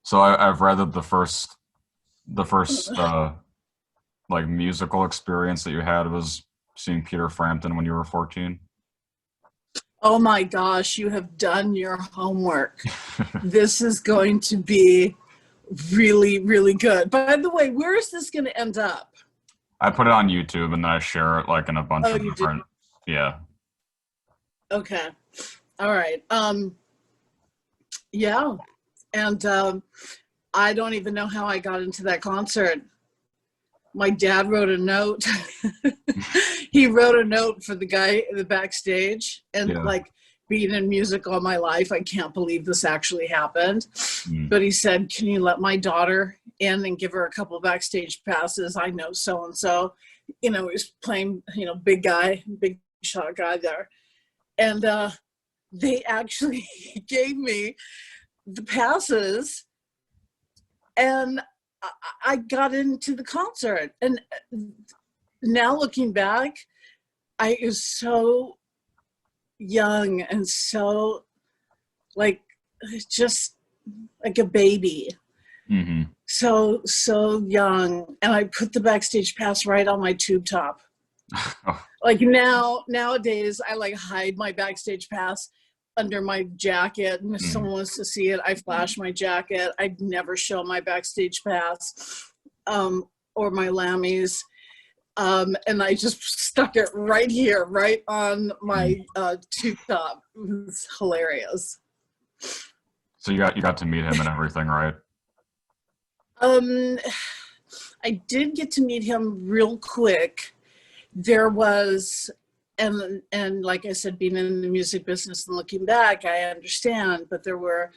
So I've read that the first like musical experience that you had was seeing Peter Frampton when you were 14. Oh my gosh, you have done your homework. This is going to be really, really good. By the way, where is this going to end up? I put it on YouTube and then I share it like in a bunch Oh, of you do? different, yeah. Okay. All right. Yeah. And I don't even know how I got into that concert. My dad wrote a note. He wrote a note for the guy in the backstage, and Yeah. like, being in music all my life, I can't believe this actually happened. Mm. But he said, can you let my daughter in and give her a couple backstage passes? I know so and so. He's playing, big guy, big shot guy there. And they actually gave me the passes, and I got into the concert. And now looking back, I was so young and so, like, just like a baby. Hmm. So young. And I put the backstage pass right on my tube top. Oh, Like, nowadays I like hide my backstage pass under my jacket, and if mm. someone wants to see it, I flash my jacket. I'd never show my backstage pass, or my lammies. And I just stuck it right here, right on Mm. my tube top. It's hilarious. So you got to meet him and everything, right? Um, I did get to meet him real quick. There was, and like I said, being in the music business and looking back, I understand. But there were,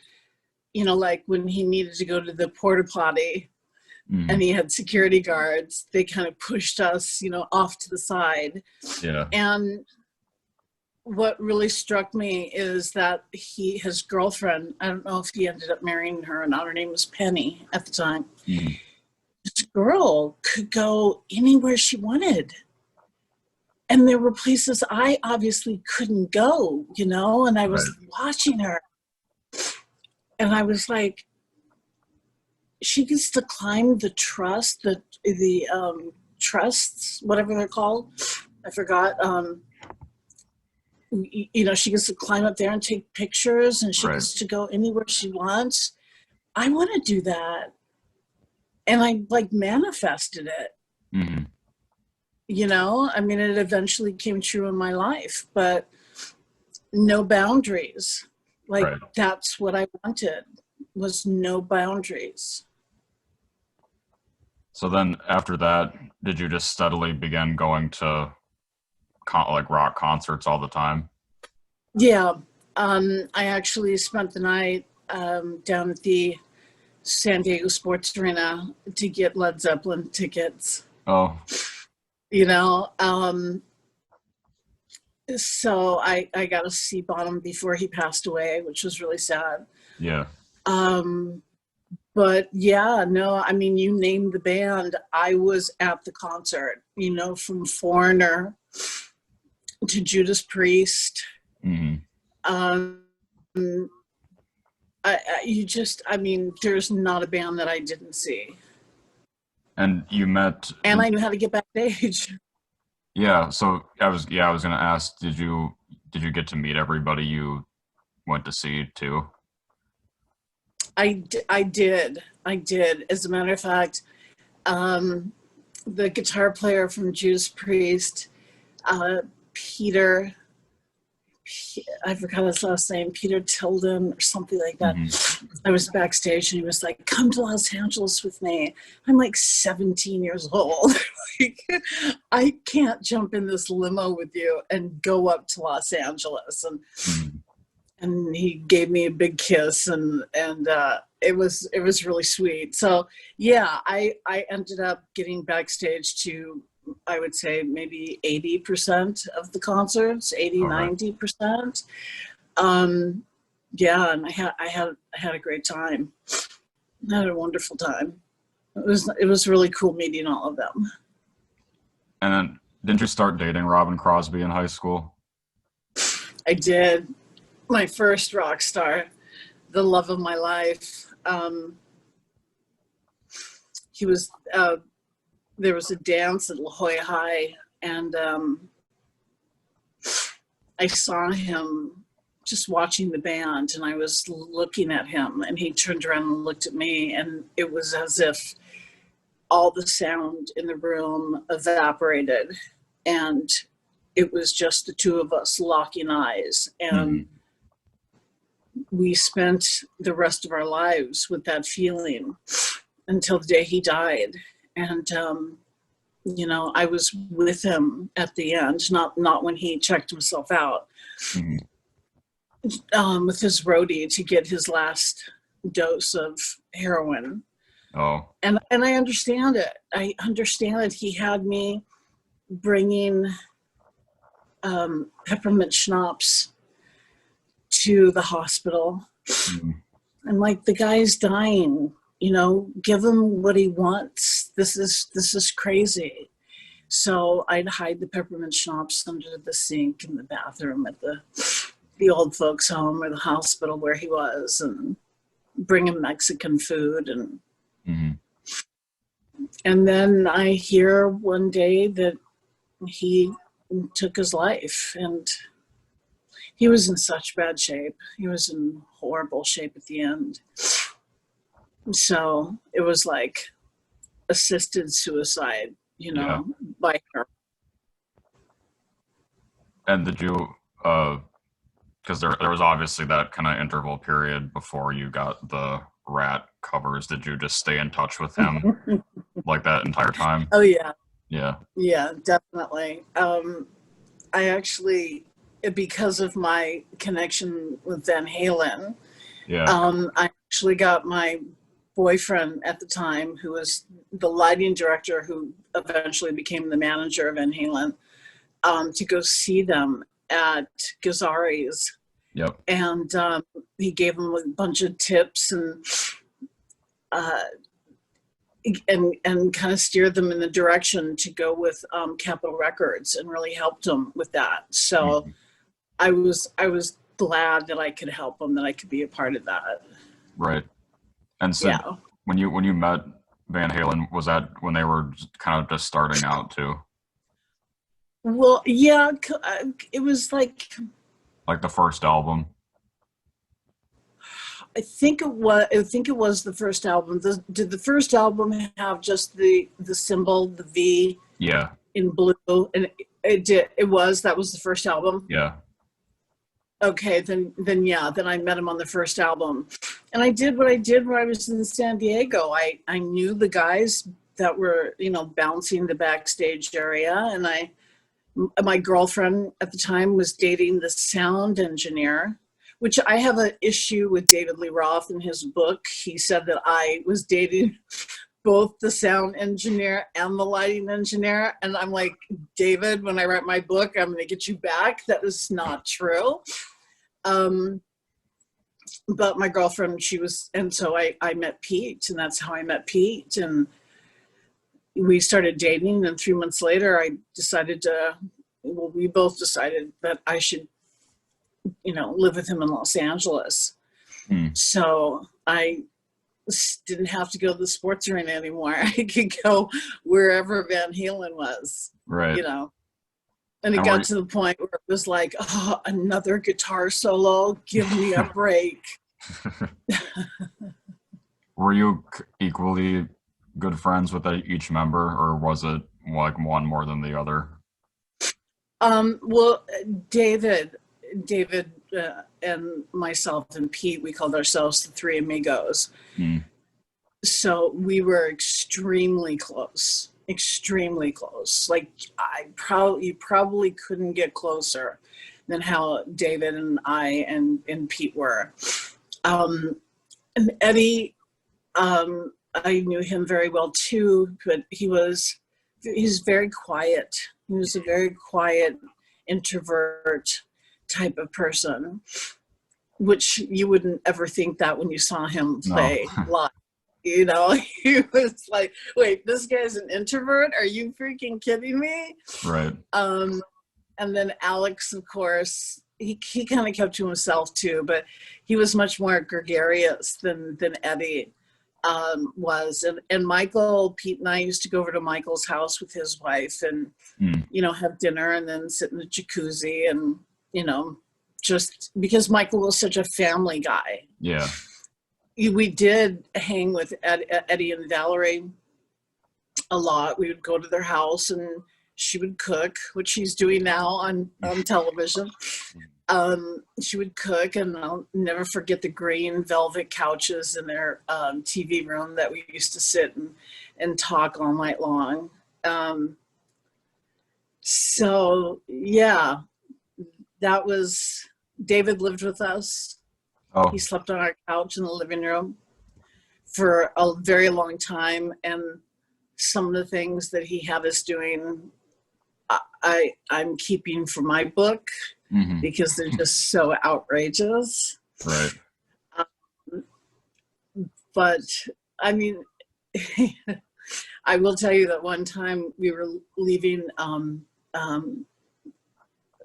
like when he needed to go to the porta potty and Mm. he had security guards, they kind of pushed us, off to the side. Yeah. And what really struck me is that his girlfriend, I don't know if he ended up marrying her or not, her name was Penny at the time. Mm. This girl could go anywhere she wanted. And there were places I obviously couldn't go, and I Right. was watching her. And I was like, she gets to climb the trusts, whatever they're called. I forgot. She gets to climb up there and take pictures, and she Right. gets to go anywhere she wants. I want to do that. And I like manifested it. Hmm. I mean, it eventually came true in my life, but no boundaries. Like, Right. that's what I wanted, was no boundaries. So then after that, did you just steadily begin going to like rock concerts all the time? Yeah. I actually spent the night down at the San Diego Sports Arena to get Led Zeppelin tickets. Oh, You know, um, so I got a seat on him before he passed away, which was really sad. yeah. Um, but yeah, no, I mean, you named the band. I was at the concert, from Foreigner to Judas Priest. Hmm. Um, I mean, there's not a band that I didn't see. And you met, And I knew how to get backstage. yeah. So I was gonna ask, did you get to meet everybody you went to see too? I did. I did. As a matter of fact, um, the guitar player from Judas Priest, uh, Peter, I forgot his last name, Peter Tilden or something like that. Hmm. I was backstage and he was like, come to Los Angeles with me. I'm like 17 years old. Like, I can't jump in this limo with you and go up to Los Angeles. Hmm. And he gave me a big kiss, and it was really sweet. So yeah, I ended up getting backstage to, I would say, maybe 80% of the concerts, 80 All right. 90%. um yeah, and I had a great time. I had a wonderful time. It was really cool meeting all of them. And then didn't you start dating Robin Crosby in high school? I did. My first rock star, the love of my life. he was there was a dance at La Jolla High, and I saw him just watching the band, and I was looking at him, and he turned around and looked at me, and it was as if all the sound in the room evaporated, and it was just the two of us locking eyes. And we spent the rest of our lives with that feeling until the day he died. And you know, I was with him at the end, not when he checked himself out, with his roadie to get his last dose of heroin. Oh. And I understand it. I understand that he had me bringing peppermint schnapps to the hospital. I'm like, the guy's dying. You know, give him what he wants. This is crazy. So I'd hide the peppermint schnapps under the sink in the bathroom at the old folks' home or the hospital where he was, and bring him Mexican food. And then I hear one day that he took his life, and he was in such bad shape. He was in horrible shape at the end. So it was like assisted suicide, you know, by her. And did you, because there was obviously that kind of interval period before you got the rat covers. Did you just stay in touch with him like that entire time? Oh, yeah. Yeah. Yeah, definitely. I actually, because of my connection with Van Halen, I actually got my boyfriend at the time, who was the lighting director who eventually became the manager of Van Halen, to go see them at Gazzari's. Yep. And he gave them a bunch of tips and kind of steered them in the direction to go with Capitol Records, and really helped them with that. So I was glad that I could help them, that I could be a part of that. Right. And so when you met Van Halen, was that when they were kind of just starting out too? Well, yeah, it was like the first album. I think it was the first album. Did the first album have just the symbol, the V? Yeah. In blue, and that was the first album. Yeah. Okay, then I met him on the first album, and I did what I did when I was in San Diego. I knew the guys that were, you know, bouncing the backstage area, and my girlfriend at the time was dating the sound engineer, which I have an issue with David Lee Roth in his book. He said that I was dating both the sound engineer and the lighting engineer. And I'm like, David, when I write my book, I'm going to get you back. That is not true. But my girlfriend, and so I met Pete, and that's how I met Pete. And we started dating, and 3 months later, we both decided that I should, you know, live with him in Los Angeles. So I didn't have to go to the sports arena anymore. I could go wherever Van Halen was, right? You know. And it got to the point where it was like, oh, another guitar solo, give me a break. Were you equally good friends with each member, or was it like one more than the other? Well, David, and myself and Pete, we called ourselves the Three Amigos. So we were extremely close. Like you probably couldn't get closer than how David and I and Pete were. And Eddie, I knew him very well too, but he's very quiet. He was a very quiet introvert type of person, which you wouldn't ever think that when you saw him play live. You know, he was like, wait, this guy's an introvert? Are you freaking kidding me? Right. And then Alex, of course, he kind of kept to himself too, but he was much more gregarious than Eddie. was. And Michael, Pete and I used to go over to Michael's house with his wife and, have dinner and then sit in the jacuzzi and, just because Michael was such a family guy. Yeah. We did hang with Eddie and Valerie a lot. We would go to their house and she would cook, which she's doing now on television. She would cook, and I'll never forget the green velvet couches in their TV room that we used to sit and talk all night long. So yeah, that was, David lived with us. Oh. He slept on our couch in the living room for a very long time. And some of the things that he had us doing, I'm keeping for my book because they're just so outrageous. Right. But I mean, I will tell you that one time we were leaving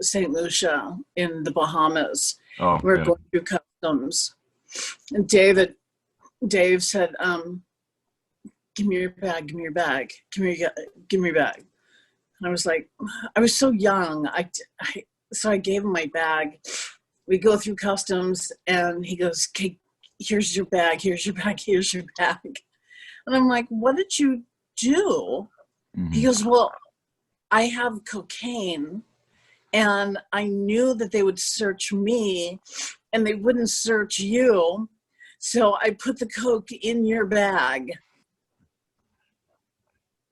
St. Lucia in the Bahamas. Oh, we were going through customs, and Dave said, give me your bag, give me your bag, give me your bag. And I was like, I was so young. So I gave him my bag. We go through customs and he goes, okay, here's your bag, here's your bag, here's your bag. And I'm like, what did you do? He goes, well, I have cocaine and I knew that they would search me and they wouldn't search you. So I put the coke in your bag.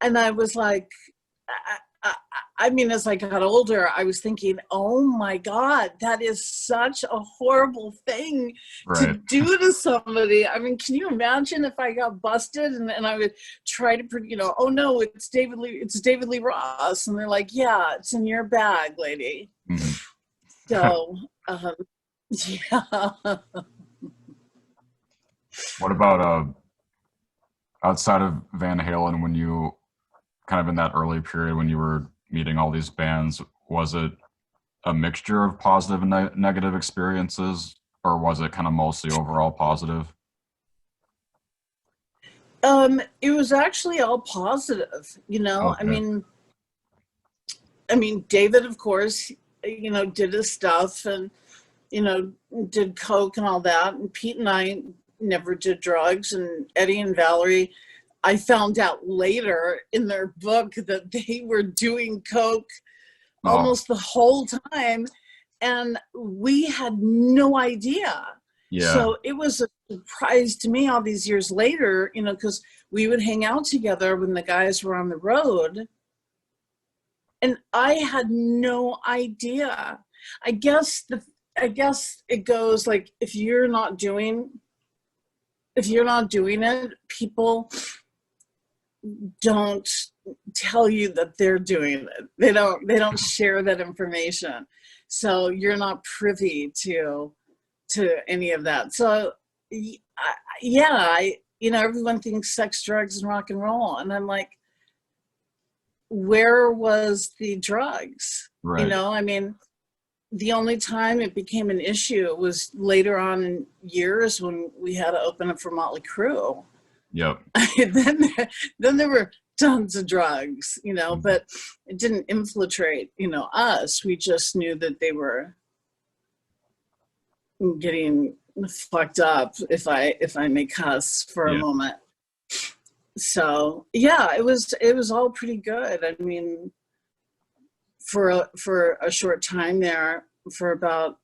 And I was like, I mean, as I got older, I was thinking, oh my God, that is such a horrible thing to do to somebody. I mean, can you imagine if I got busted and I would try to, oh no, it's David Lee Ross. And they're like, yeah, it's in your bag, lady. So, yeah. What about outside of Van Halen, when you kind of in that early period when you were meeting all these bands, was it a mixture of positive and negative experiences, or was it kind of mostly overall positive? It was actually all positive, Okay. I mean, David, of course, did his stuff and, did coke and all that. And Pete and I never did drugs. And Eddie and Valerie, I found out later in their book that they were doing coke almost the whole time, and we had no idea. Yeah. So it was a surprise to me all these years later, because we would hang out together when the guys were on the road, and I had no idea. I guess it goes like, if you're not doing it, people don't tell you that they're doing it. They don't share that information. So you're not privy to any of that. So everyone thinks sex, drugs, and rock and roll. And I'm like, where was the drugs? Right. I mean, the only time it became an issue was later on in years when we had to open up for Motley Crue. Yep. then there were tons of drugs, but it didn't infiltrate, us. We just knew that they were getting fucked up, if I may cuss for a moment. So yeah, it was all pretty good. I mean, for a short time there, for about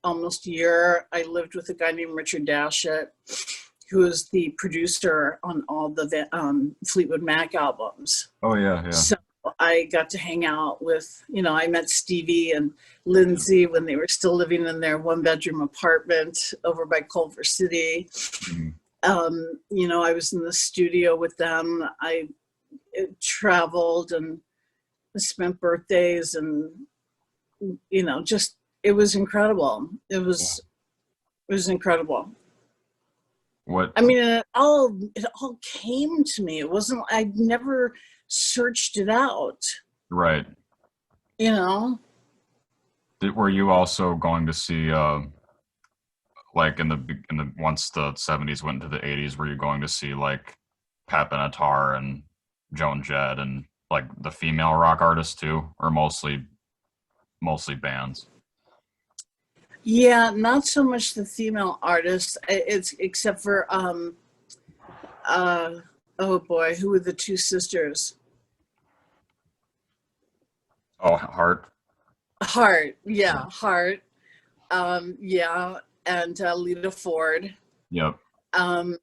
almost a year, I lived with a guy named Richard Dashett, who was the producer on all the Fleetwood Mac albums. Oh, yeah. So I got to hang out with, I met Stevie and Lindsay when they were still living in their one-bedroom apartment over by Culver City. I was in the studio with them. I traveled and spent birthdays and, just, it was incredible. It was incredible. What? I mean, it all came to me. It wasn't, I'd never searched it out. Right. Were you also going to see like in the once the 70s went into the 80s, were you going to see like Pat Benatar and Joan Jett and like the female rock artists too, or mostly bands? Yeah, not so much the female artists. It's except for oh boy, who were the two sisters? Oh, Heart. Hart, Yeah. yeah, Hart, yeah, and Lita Ford. Yep. Um,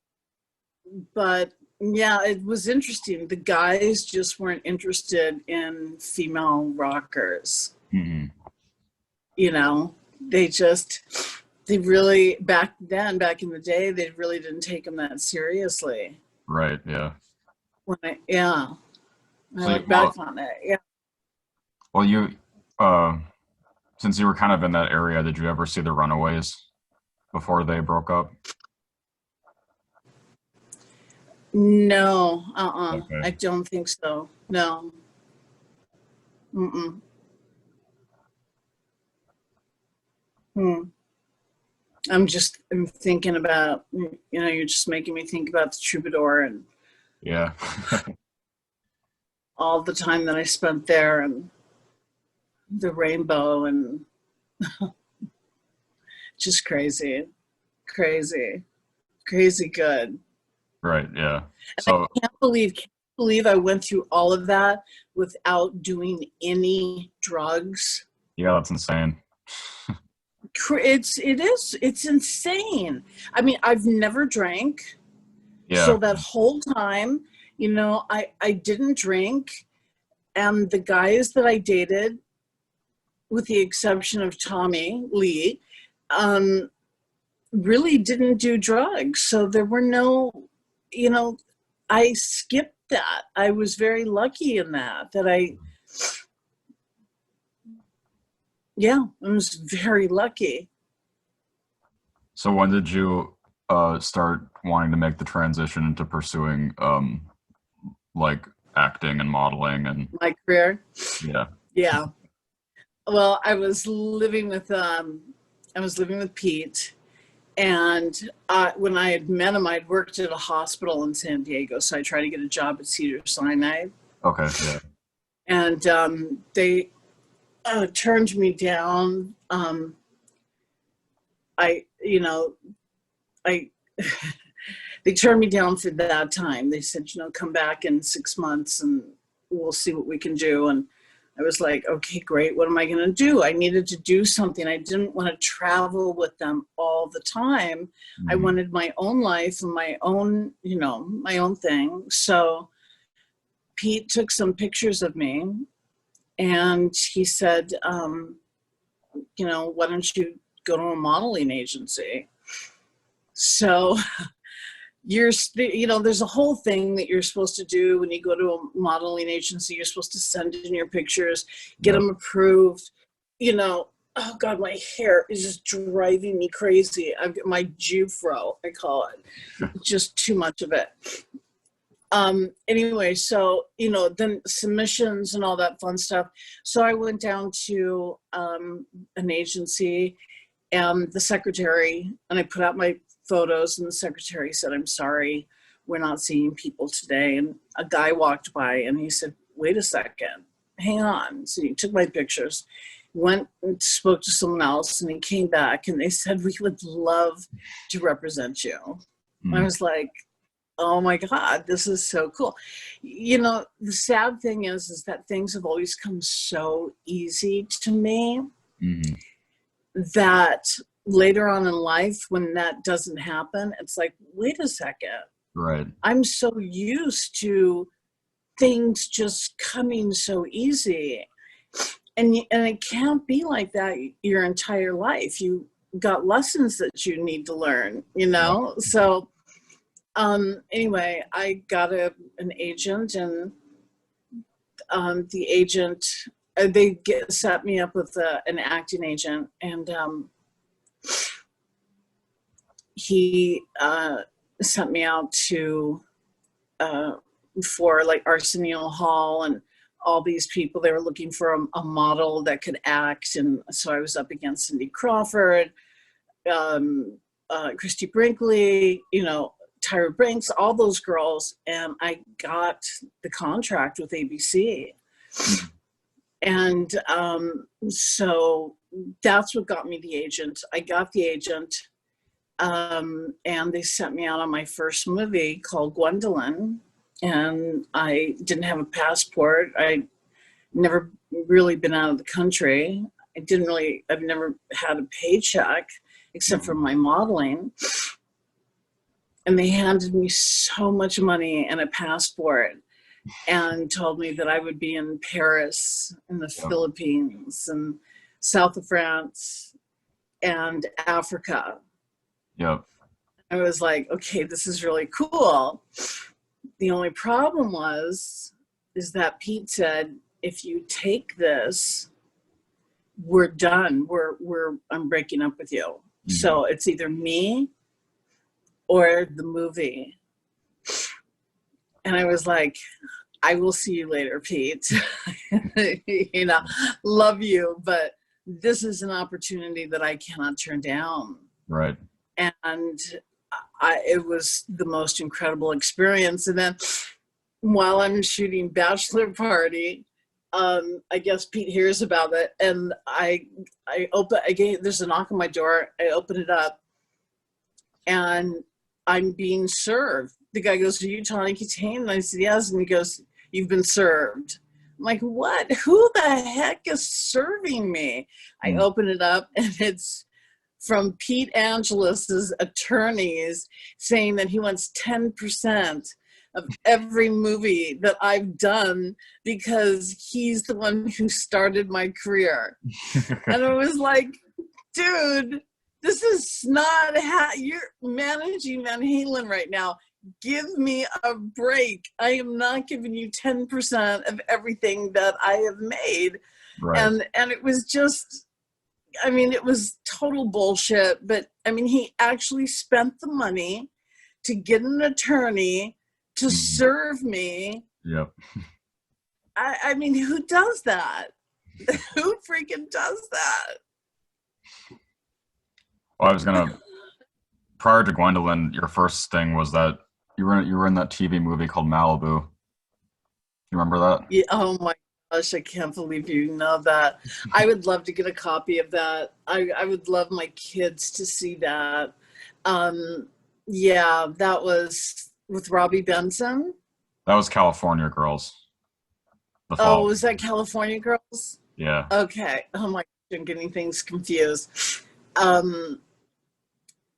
but yeah, it was interesting. The guys just weren't interested in female rockers. Hmm. You know, they just, they really, back then, back in the day, they really didn't take them that seriously. Right. Yeah. Yeah, I So look back on it. Yeah. well, you uh, since you were kind of in that area, did you ever see the Runaways before they broke up? No, I Okay. don't think so. No. Mm-mm. Hmm. I'm thinking about, you're just making me think about the Troubadour and Yeah. all the time that I spent there and the rainbow and just crazy, crazy, crazy good. Right. Yeah. And I So can't believe I went through all of that without doing any drugs. yeah, that's insane. It's insane. I mean, I've never drank. Yeah. So that whole time, I didn't drink. And the guys that I dated, with the exception of Tommy Lee, um, really didn't do drugs. So there were no, you know, I skipped that. I was very lucky in yeah, I was very lucky. So when did you start wanting to make the transition into pursuing like acting and modeling and My career. yeah. Yeah. Well, I was living with Pete, and when I had met him, I'd worked at a hospital in San Diego, so I tried to get a job at Cedars-Sinai, Okay. Yeah. and they turned me down. I, you know, I they turned me down for that time. They said, come back in 6 months and we'll see what we can do. And I was like, okay, great. What am I going to do? I needed to do something. I didn't want to travel with them all the time. I Mhm. wanted my own life and my own, my own thing. So Pete took some pictures of me and he said, why don't you go to a modeling agency? So there's a whole thing that you're supposed to do when you go to a modeling agency. You're supposed to send in your pictures, get Yep. them approved. Oh God, my hair is just driving me crazy. I've got my Jufro, I call it. Just too much of it. Anyway, so then submissions and all that fun stuff. So I went down to an agency, and the secretary, and I put out my photos, and the secretary said, I'm sorry, we're not seeing people today. And a guy walked by and he said, wait a second, hang on. So he took my pictures, went and spoke to someone else, and he came back and they said, we would love to represent you. I Mhm. was like, oh my God, this is so cool. The sad thing is that things have always come so easy to me Mhm. that later on in life, when that doesn't happen, it's like, wait a second, Right. I'm so used to things just coming so easy. And it can't be like that your entire life. You got lessons that you need to learn, Yep. So anyway, I got an agent, and the agent, set me up with an acting agent, and he sent me out to for like Arsenio Hall and all these people. They were looking for a model that could act, and so I was up against Cindy Crawford, Christy Brinkley, Tyra Banks, all those girls, and I got the contract with ABC. And so that's what got me the agent. I got the agent, and they sent me out on my first movie called Gwendolyn, and I didn't have a passport. I never really been out of the country. I've never had a paycheck except for my modeling. And they handed me so much money and a passport and told me that I would be in Paris, in the Philippines, and south of France, and Africa. Yep. I was like, okay, this is really cool. The only problem is that Pete said, if you take this, we're done. I'm breaking up with you. Mm-hmm. So it's either me or the movie. And I was like, I will see you later, Pete. Love you, but this is an opportunity that I cannot turn down. Right. And it was the most incredible experience. And then while I'm shooting Bachelor Party, I guess Pete hears about it, and there's a knock on my door. I open it up, and I'm being served. The guy goes, "Are you Tawny Kitaen?" And I said, "Yes." And he goes, "You've been served." I'm like, "What? Who the heck is serving me?" I open it up, and it's from Pete Angelus's attorneys saying that he wants 10% of every movie that I've done because he's the one who started my career. And I was like, dude, this is not you're managing Van Halen right now. Give me a break. I am not giving you 10% of everything that I have made. Right. And it was just, it was total bullshit. But he actually spent the money to get an attorney to serve me. Yep. Who does that? Who freaking does that? Well, I was gonna. Prior to Gwendolyn, your first thing was that you were in that TV movie called Malibu. You remember that? Yeah. Oh my gosh, I can't believe you know that. I would love to get a copy of that. I would love my kids to see that. Yeah, that was with Robbie Benson. That was California Girls. Oh, was that California Girls? Yeah. Okay. Oh my gosh, I'm getting things confused.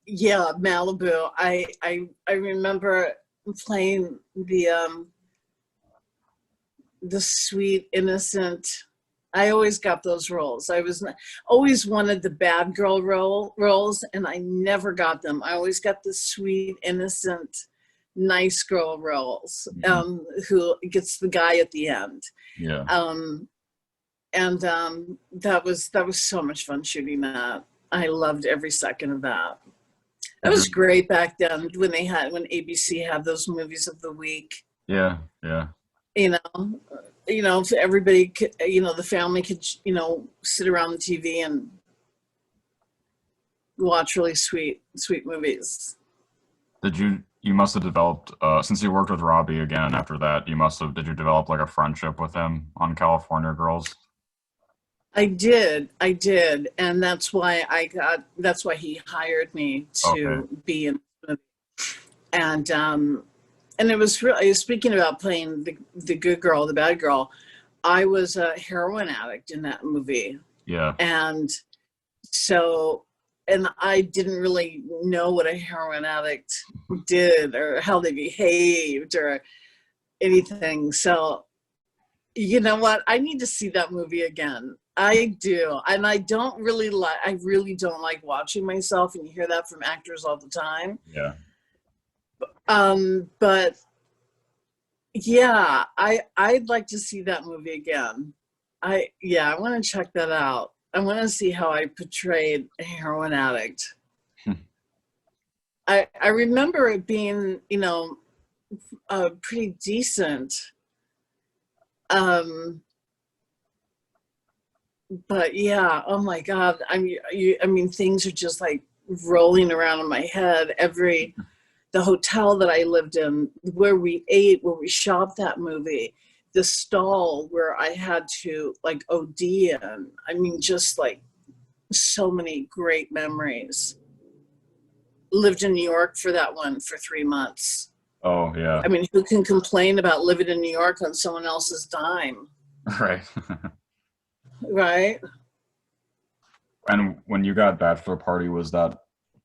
Yeah, Malibu. I remember playing the sweet, innocent. I always got those roles. I always wanted the bad girl roles, and I never got them. I always got the sweet, innocent, nice girl roles, who gets the guy at the end. Yeah. That was so much fun shooting that. I loved every second of that. That was great back then when ABC had those movies of the week. Yeah. Everybody could, the family could, sit around the TV and watch really sweet movies. You must have developed, since you worked with Robbie again after that, did you develop like a friendship with him on California Girls? I did. And that's why he hired me to be in the movie. And it was really, speaking about playing the good girl, the bad girl, I was a heroin addict in that movie. Yeah. And I didn't really know what a heroin addict did or how they behaved or anything. So, you know what? I need to see that movie again. I do. And I really don't like watching myself, and you hear that from actors all the time. Yeah. But yeah, I'd like to see that movie again. I want to check that out. I want to see how I portrayed a heroin addict. I remember it being, pretty decent. But yeah, oh my God. Things are just like rolling around in my head. The hotel that I lived in, where we ate, where we shopped that movie, the stall where I had to like OD in. I mean, just like so many great memories. Lived in New York for that one for 3 months. Oh, yeah. I mean, who can complain about living in New York on someone else's dime? Right. Right? And when you got Bachelor Party, was that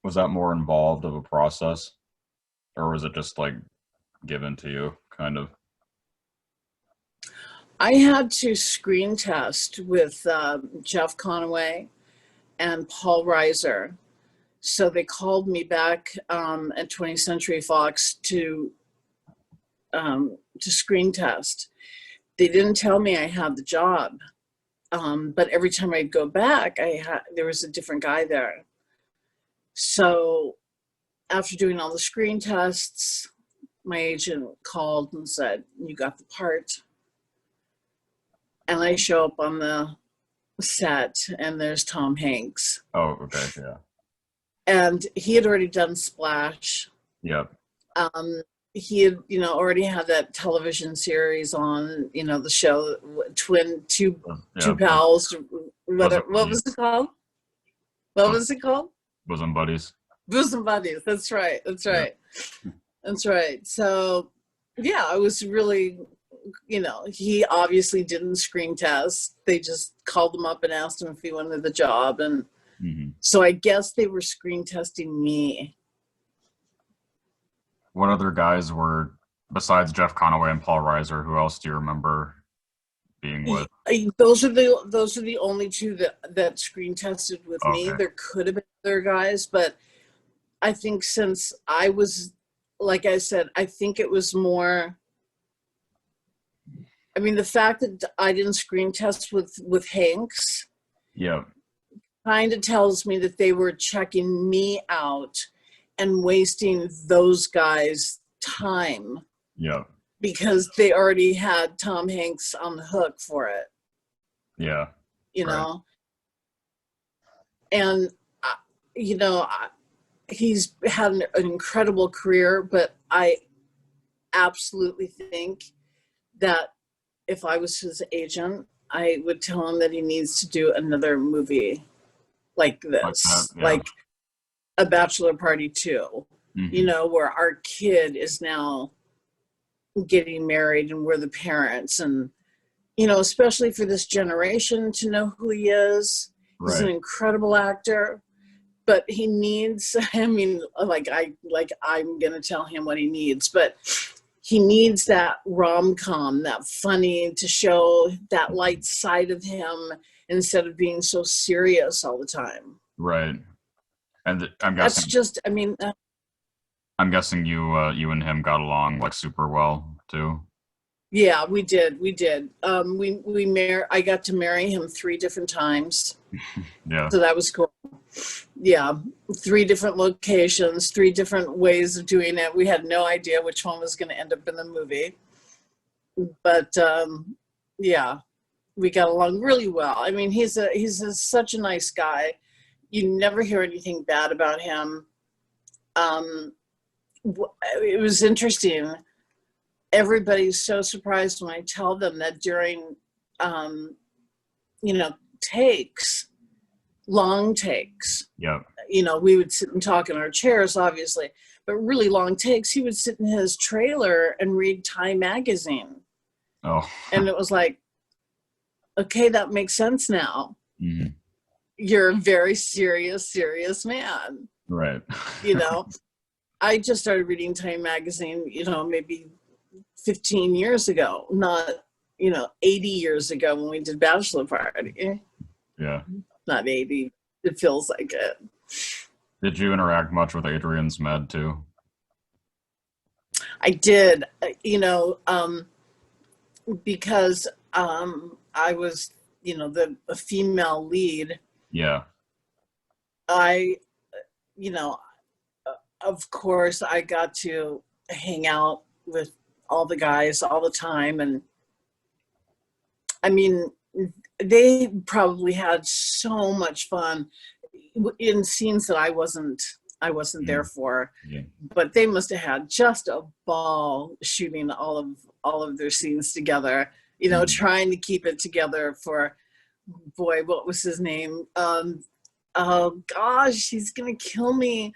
more involved of a process? Or was it just like given to you, kind of? I had to screen test with Jeff Conaway and Paul Reiser. So they called me back at 20th Century Fox to screen test. They didn't tell me I had the job, but every time I'd go back, there was a different guy there. So after doing all the screen tests, my agent called and said, "You got the part." And I show up on the set, and there's Tom Hanks. Oh, okay, yeah. And he had already done Splash. Yep. He had, already had that television series on, the show, Two Pals. What was it called? What was it called? Bosom Buddies. Bosom Buddies. That's right. That's right. So, yeah, I was really, he obviously didn't screen test. They just called him up and asked him if he wanted the job. And so I guess they were screen testing me. What other guys were, besides Jeff Conaway and Paul Reiser, who else do you remember being with? Those are the only two that screen tested with me. There could have been other guys, but I think since I was, like I said, I think it was more, I mean, the fact that I didn't screen test with Hanks kind of tells me that they were checking me out and wasting those guys' time. Yeah. Because they already had Tom Hanks on the hook for it. Yeah. You know? And, he's had an incredible career, but I absolutely think that if I was his agent, I would tell him that he needs to do another movie like this, like A Bachelor Party 2, where our kid is now getting married and we're the parents, and especially for this generation to know who he is. He's an incredible actor, but he needs, I'm gonna tell him what he needs, but he needs that rom-com, that funny, to show that light side of him instead of being so serious all the time. Right. And I'm guessing that's just, I'm guessing you and him got along like super well too. Yeah, we did. I got to marry him 3 different times. Yeah. So that was cool. Yeah, 3 different locations, 3 different ways of doing it. We had no idea which one was going to end up in the movie. But yeah, we got along really well. I mean, he's such a nice guy. You never hear anything bad about him. It was interesting. Everybody's so surprised when I tell them that during, takes, long takes. Yeah. We would sit and talk in our chairs, obviously, but really long takes. He would sit in his trailer and read Time magazine. Oh. And it was like, okay, that makes sense now. Mm-hmm. You're a very serious man. Right. I just started reading Time magazine, maybe 15 years ago, not, 80 years ago when we did Bachelor Party. Yeah. Not 80. It feels like it. Did you interact much with Adrian's med too? I did, because I was, a female lead. Yeah. Of course, I got to hang out with all the guys all the time. And I mean, they probably had so much fun. in scenes that I wasn't there for, Yeah. but they must have had just a ball shooting all of their scenes together, trying to keep it together for, boy, what was his name? Oh gosh, he's gonna kill me.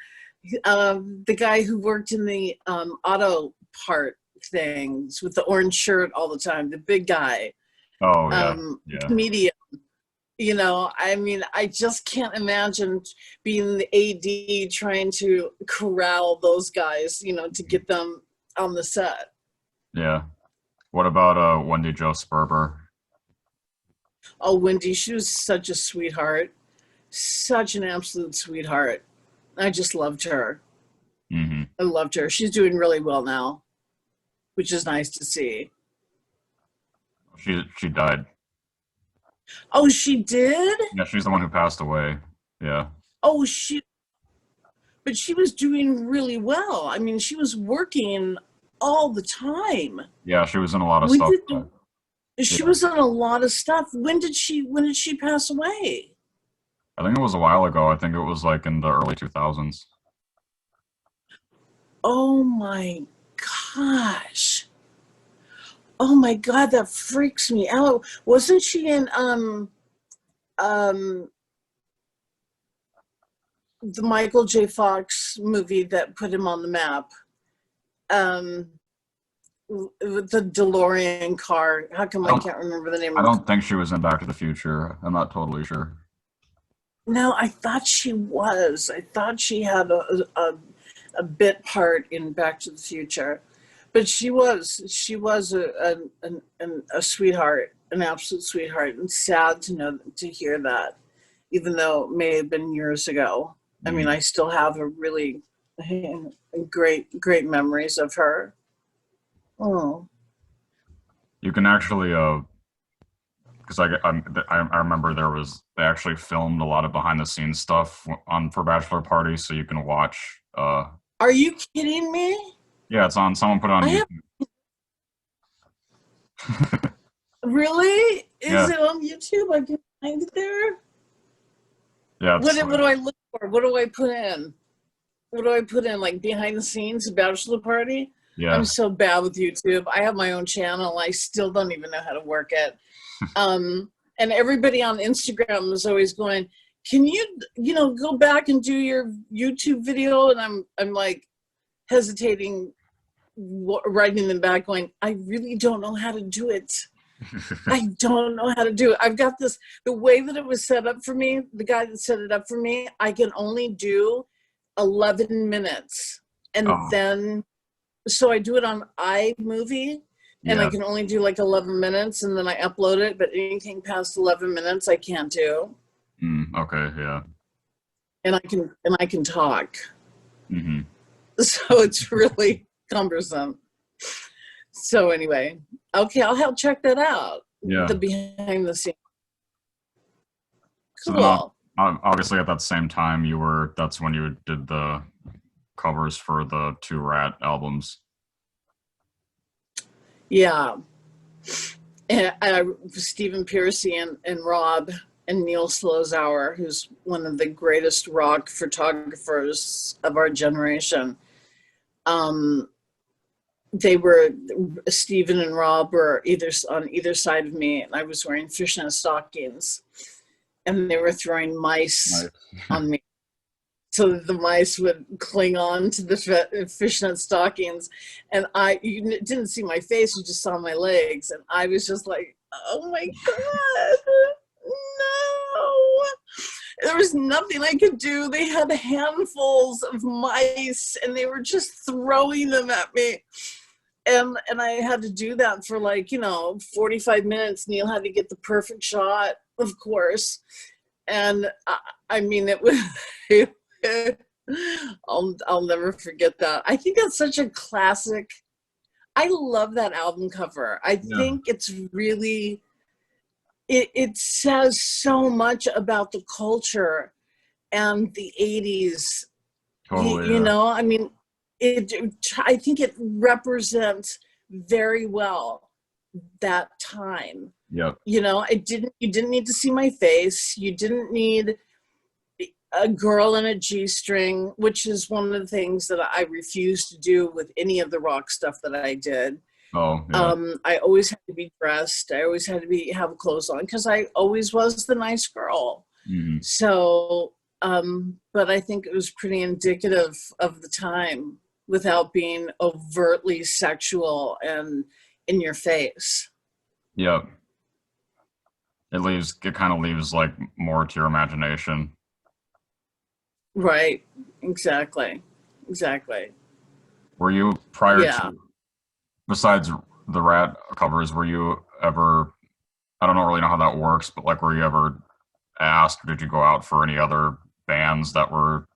The guy who worked in the auto part things with the orange shirt all the time, the big guy, Oh yeah. comedian. I mean, I just can't imagine being the AD trying to corral those guys, to get them on the set. Yeah. What about Wendy Jo Sperber? Oh, Wendy, she was such a sweetheart, such an absolute sweetheart. I just loved her. Hmm. I loved her. She's doing really well now, which is nice to see. She died. Oh, she did? Yeah, she's the one who passed away. Yeah. Oh, but she was doing really well. I mean, she was working all the time. Yeah, she was in a lot of When stuff. She was in a lot of stuff. When did she pass away? I think it was a while ago. I think it was like in the early 2000s. Oh my gosh. Oh my God, that freaks me out. Wasn't she in the Michael J. Fox movie that put him on the map? With the DeLorean car. How come I can't remember the name of it? I don't think she was in Back to the Future. I'm not totally sure. No, I thought she was. I thought she had a bit part in Back to the Future. But she was a sweetheart, an absolute sweetheart, and sad to hear that, even though it may have been years ago. I mean, I still have a really great memories of her. Oh, You can actually, because I remember they actually filmed a lot of behind the scenes stuff for Bachelor Party, so you can watch. Are you kidding me? Yeah, it's on. Someone put it on YouTube. Really? Yeah. Is it on YouTube? I can find it there. Yeah. What do I look for? What do I put in? What do I put in? Like behind the scenes, Bachelor Party? Yeah. I'm so bad with YouTube. I have my own channel. I still don't even know how to work it. And everybody on Instagram is always going, can you go back and do your YouTube video? And I'm like hesitating, writing them back going, I really don't know how to do it. I don't know how to do it. I've got this, the way that it was set up for me, the guy that set it up for me, I can only do 11 minutes. And then, so I do it on iMovie, and I can only do like 11 minutes, and then I upload it, but anything past 11 minutes I can't do. Okay, yeah. And I can talk. Mm-hmm. So it's really cumbersome. So anyway, okay, I'll check that out. Yeah. The behind the scenes. Cool. So obviously at that same time that's when you did the covers for the 2 Rat albums. Yeah. And Stephen Piercy and Rob and Neil Slozauer, who's one of the greatest rock photographers of our generation. Stephen and Rob were on either side of me, and I was wearing fishnet stockings, and they were throwing mice on me. So the mice would cling on to the fishnet stockings, and you didn't see my face, you just saw my legs, and I was just like, oh my God, no. There was nothing I could do. They had handfuls of mice, and they were just throwing them at me. And I had to do that for 45 minutes. Neil had to get the perfect shot, of course. And I mean, it was... I'll never forget that. I think that's such a classic. I love that album cover. I think it's really, it says so much about the culture and the 80s. Totally, I mean, I think it represents very well that time. Yep. You didn't need to see my face. You didn't need, a girl in a G-string, which is one of the things that I refused to do with any of the rock stuff that I did. Oh, yeah. I always had to be dressed. I always had to have clothes on because I always was the nice girl. Mhm. So, but I think it was pretty indicative of the time without being overtly sexual and in your face. Yep. It kind of leaves like more to your imagination. Right. Exactly. Exactly. Were you prior Yeah. to, besides the Rat covers, were you ever, I don't really know how that works, but like, were you ever asked, or did you go out for any other bands that were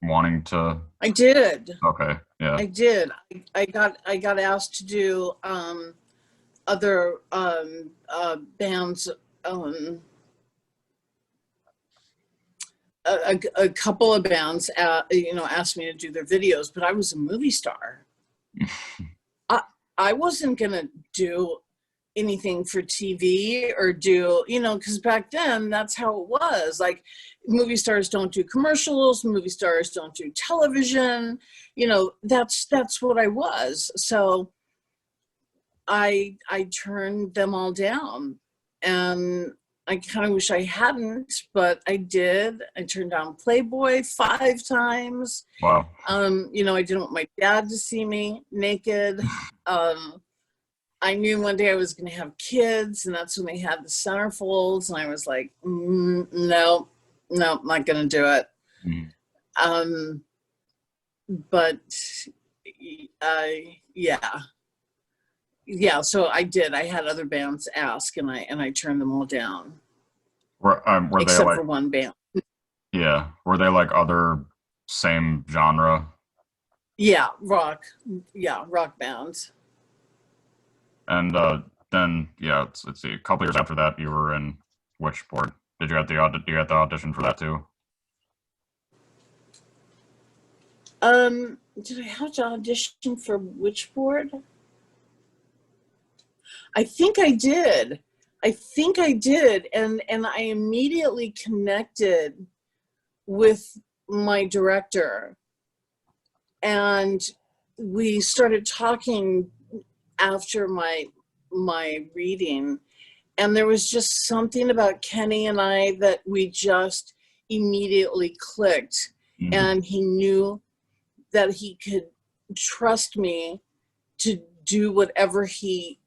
wanting to? I did. Okay, yeah. I did. I got asked to do other bands. A couple of bands, asked me to do their videos, but I was a movie star. I wasn't gonna do anything for TV or do, because back then that's how it was. Like, movie stars don't do commercials, movie stars don't do television. That's what I was. So I turned them all down, and I kind of wish I hadn't, but I did. I turned down Playboy 5 times. Wow. I didn't want my dad to see me naked. I knew one day I was going to have kids, and that's when they had the centerfolds, and I was like, no, I'm not going to do it. Mhm. But yeah, so I did. I had other bands ask, and I turned them all down, Were they except like, for one band. yeah, were they like other same genre? Yeah, rock. Yeah, rock bands. And then yeah, let's see, a couple years after that, you were in Witchboard. Did you have you had the audition for that too? Did I have to audition for Witchboard? I think I did. And I immediately connected with my director, and we started talking after my reading, and there was just something about Kenny and I that we just immediately clicked, Mhm. and he knew that he could trust me to do whatever he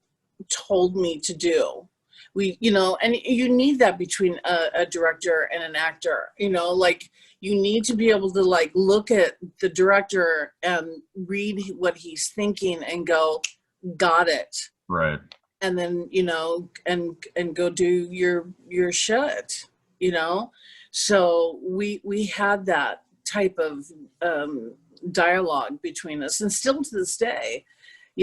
told me to do. And you need that between a director and an actor, like, you need to be able to like look at the director and read what he's thinking and go, got it. Right. And then, and go do your shit, so we had that type of dialogue between us, and still to this day,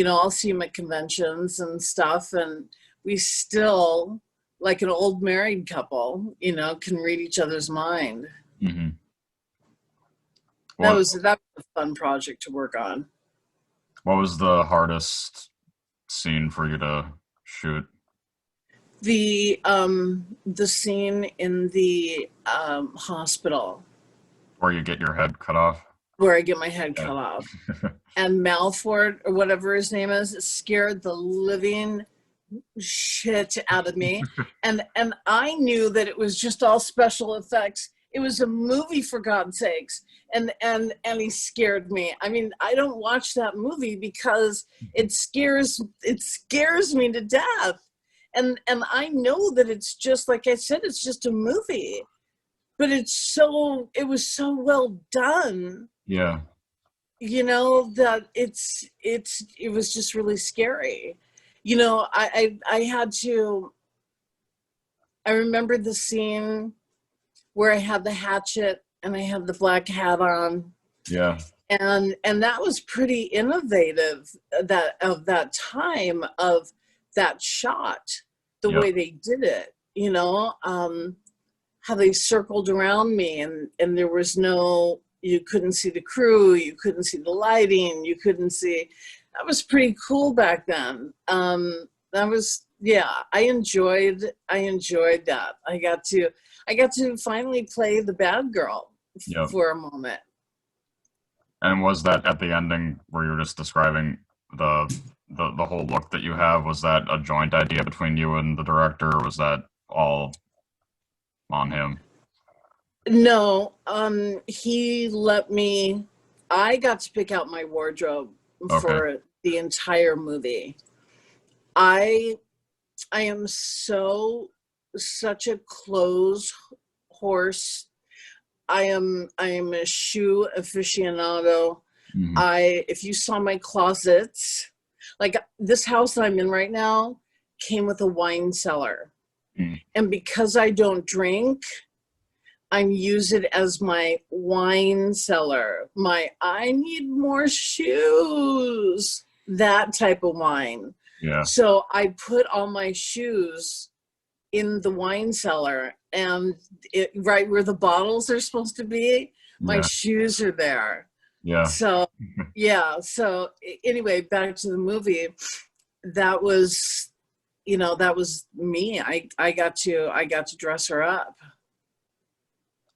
I'll see him at conventions and stuff, and we still, like an old married couple, can read each other's mind. Mm-hmm. That was a fun project to work on. What was the hardest scene for you to shoot? The scene in the hospital Where you get your head cut off? where I get my head cut off. And Malford, or whatever his name is, scared the living shit out of me. And I knew that it was just all special effects. It was a movie, for God's sakes. And he scared me. I mean, I don't watch that movie because it scares me to death. And I know that it's just, like I said, it's just a movie. But it was so well done. Yeah. That it was just really scary. I remember the scene where I had the hatchet and I had the black hat on. Yeah. And that was pretty innovative, of that time, of that shot, the way they did it, how they circled around me, and there was you couldn't see the crew, you couldn't see the lighting, that was pretty cool back then. I enjoyed that. I got to finally play the bad girl, Yep. for a moment. And was that at the ending where you were just describing the whole look that you have? Was that a joint idea between you and the director, or was that all on him? No, he let me. I got to pick out my wardrobe Okay. for the entire movie. I am such a clothes horse. I am a shoe aficionado. Hmm. If you saw my closets, like this house that I'm in right now came with a wine cellar. Mm. And because I don't drink, I use it as my wine cellar. I need more shoes, that type of wine. Yeah. So I put all my shoes in the wine cellar, and right where the bottles are supposed to be, my Yeah. shoes are there. Yeah. So yeah. So anyway, back to the movie. That was, that was me. I got to dress her up.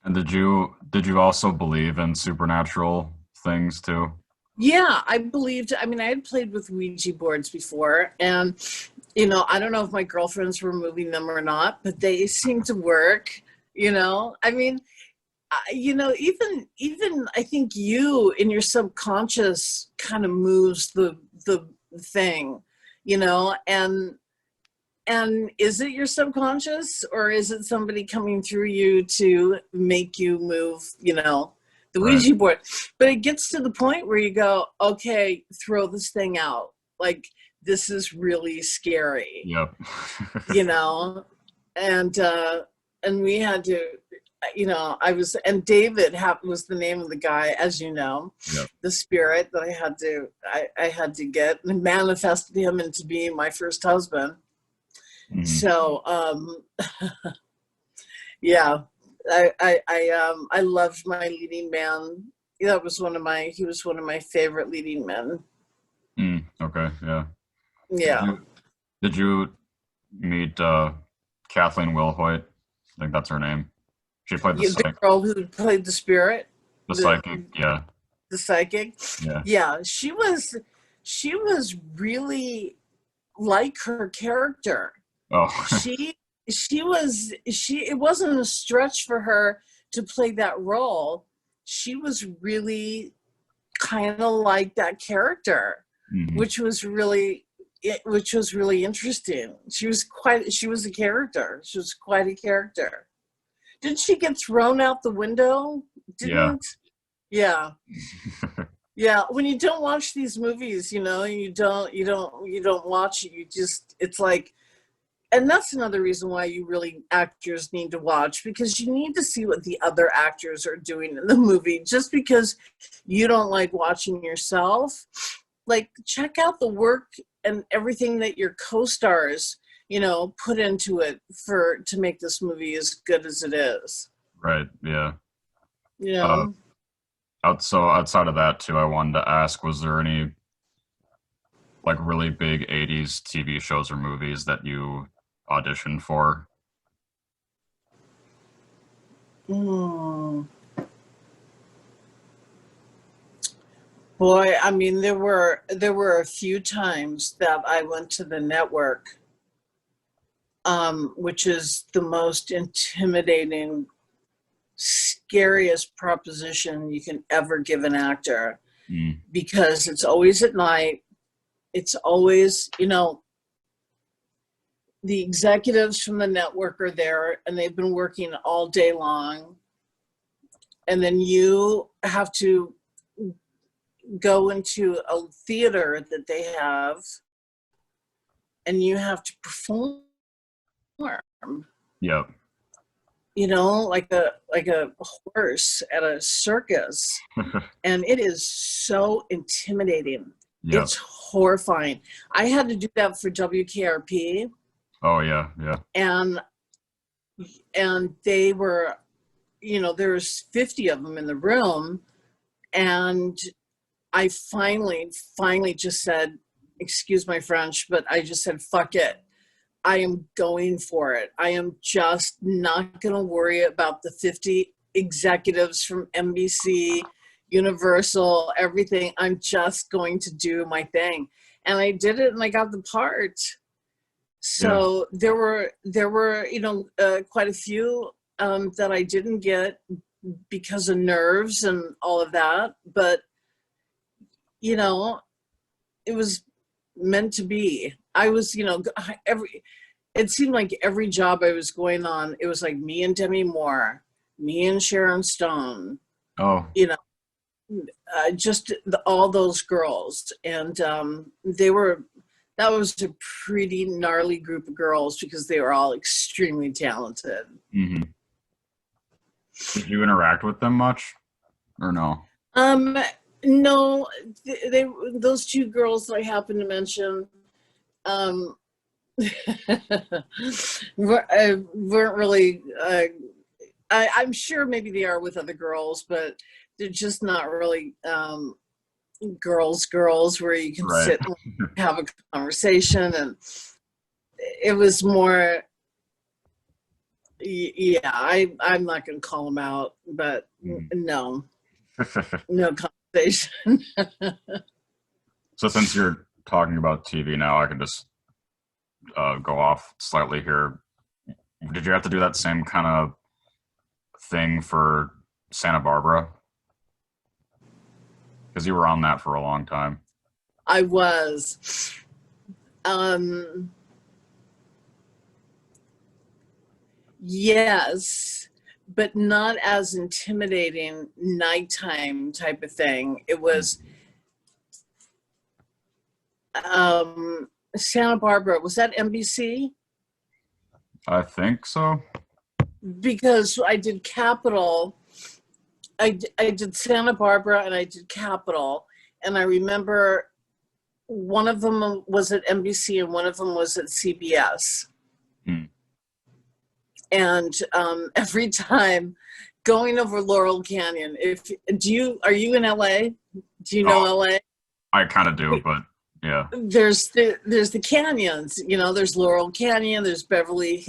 And did you also believe in supernatural things too? Yeah, I believed. I mean, I had played with Ouija boards before, and I don't know if my girlfriends were moving them or not, but they seemed to work. I mean, even I think you in your subconscious kind of moves the thing, and is it your subconscious, or is it somebody coming through you to make you move, the Right. Ouija board? But it gets to the point where you go, okay, throw this thing out. Like, this is really scary, Yep. and we had to, and David was the name of the guy, as you know, Yep. the spirit that I had to get, and manifested him into being my first husband. Mhm. So, yeah, I loved my leading man. He was one of my favorite leading men. Okay. Yeah. Yeah. Did you meet Kathleen Wilhoit? I think that's her name. She played The girl who played the spirit, the psychic. Yeah. the psychic. Yeah. Yeah, she was really like her character. Oh. It wasn't a stretch for her to play that role. She was really kind of like that character, Mhm. which was really interesting. She was a character. She was quite a character. Didn't she get thrown out the window? Yeah. Yeah. Yeah. When you don't watch these movies, you don't watch it. It's like, and that's another reason why actors need to watch, because you need to see what the other actors are doing in the movie. Just because you don't like watching yourself, like, check out the work and everything that your co-stars, put into it to make this movie as good as it is. Right. Yeah. You know? So outside of that too, I wanted to ask: was there any like really big '80s TV shows or movies that you auditioned for? Mm. Boy, I mean, there were a few times that I went to the network, which is the most intimidating, scariest proposition you can ever give an actor, because it's always at night. It's always, the executives from the network are there, and they've been working all day long. And then you have to go into a theater that they have, and you have to perform, Yep. like a horse at a circus. And it is so intimidating. Yep. It's horrifying. I had to do that for WKRP. Oh yeah. Yeah. And they were, there's 50 of them in the room, and I finally just said, excuse my French, but I just said, fuck it. I am going for it. I am just not going to worry about the 50 executives from NBC, Universal, everything. I'm just going to do my thing. And I did it and I got the part. So there were quite a few that I didn't get because of nerves and all of that. But, it was meant to be. I was, it seemed like every job I was going on, it was like me and Demi Moore, me and Sharon Stone, Oh, just all those girls. And that was a pretty gnarly group of girls because they were all extremely talented. mm-hmm. Did you interact with them much or no? No, those two girls that I happened to mention, weren't really, I'm sure maybe they are with other girls, but they're just not really girls where you can Right. sit and have a conversation. And it was more, I'm not going to call them out, but no conversation. So since you're talking about TV now, I can just go off slightly here. Did you have to do that same kind of thing for Santa Barbara? Because you were on that for a long time. I was. Yes, but not as intimidating nighttime type of thing. It was Santa Barbara. Was that NBC? I think so. Because I did Capitol. I did Santa Barbara and I did Capitol. And I remember one of them was at NBC and one of them was at CBS. And every time going over Laurel Canyon, are you in LA? Do you know LA? I kind of do, but yeah. There's the canyons, there's Laurel Canyon, there's Beverly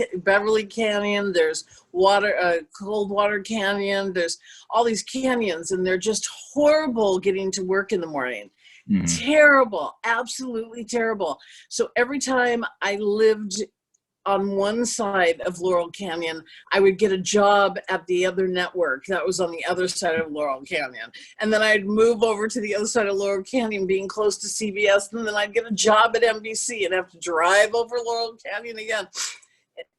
Canyon, there's Coldwater Canyon, there's all these canyons, and they're just horrible getting to work in the morning. Terrible, absolutely terrible. So every time I lived on one side of Laurel Canyon, I would get a job at the other network that was on the other side of Laurel Canyon. And then I'd move over to the other side of Laurel Canyon, being close to CBS, and then I'd get a job at NBC and have to drive over Laurel Canyon again.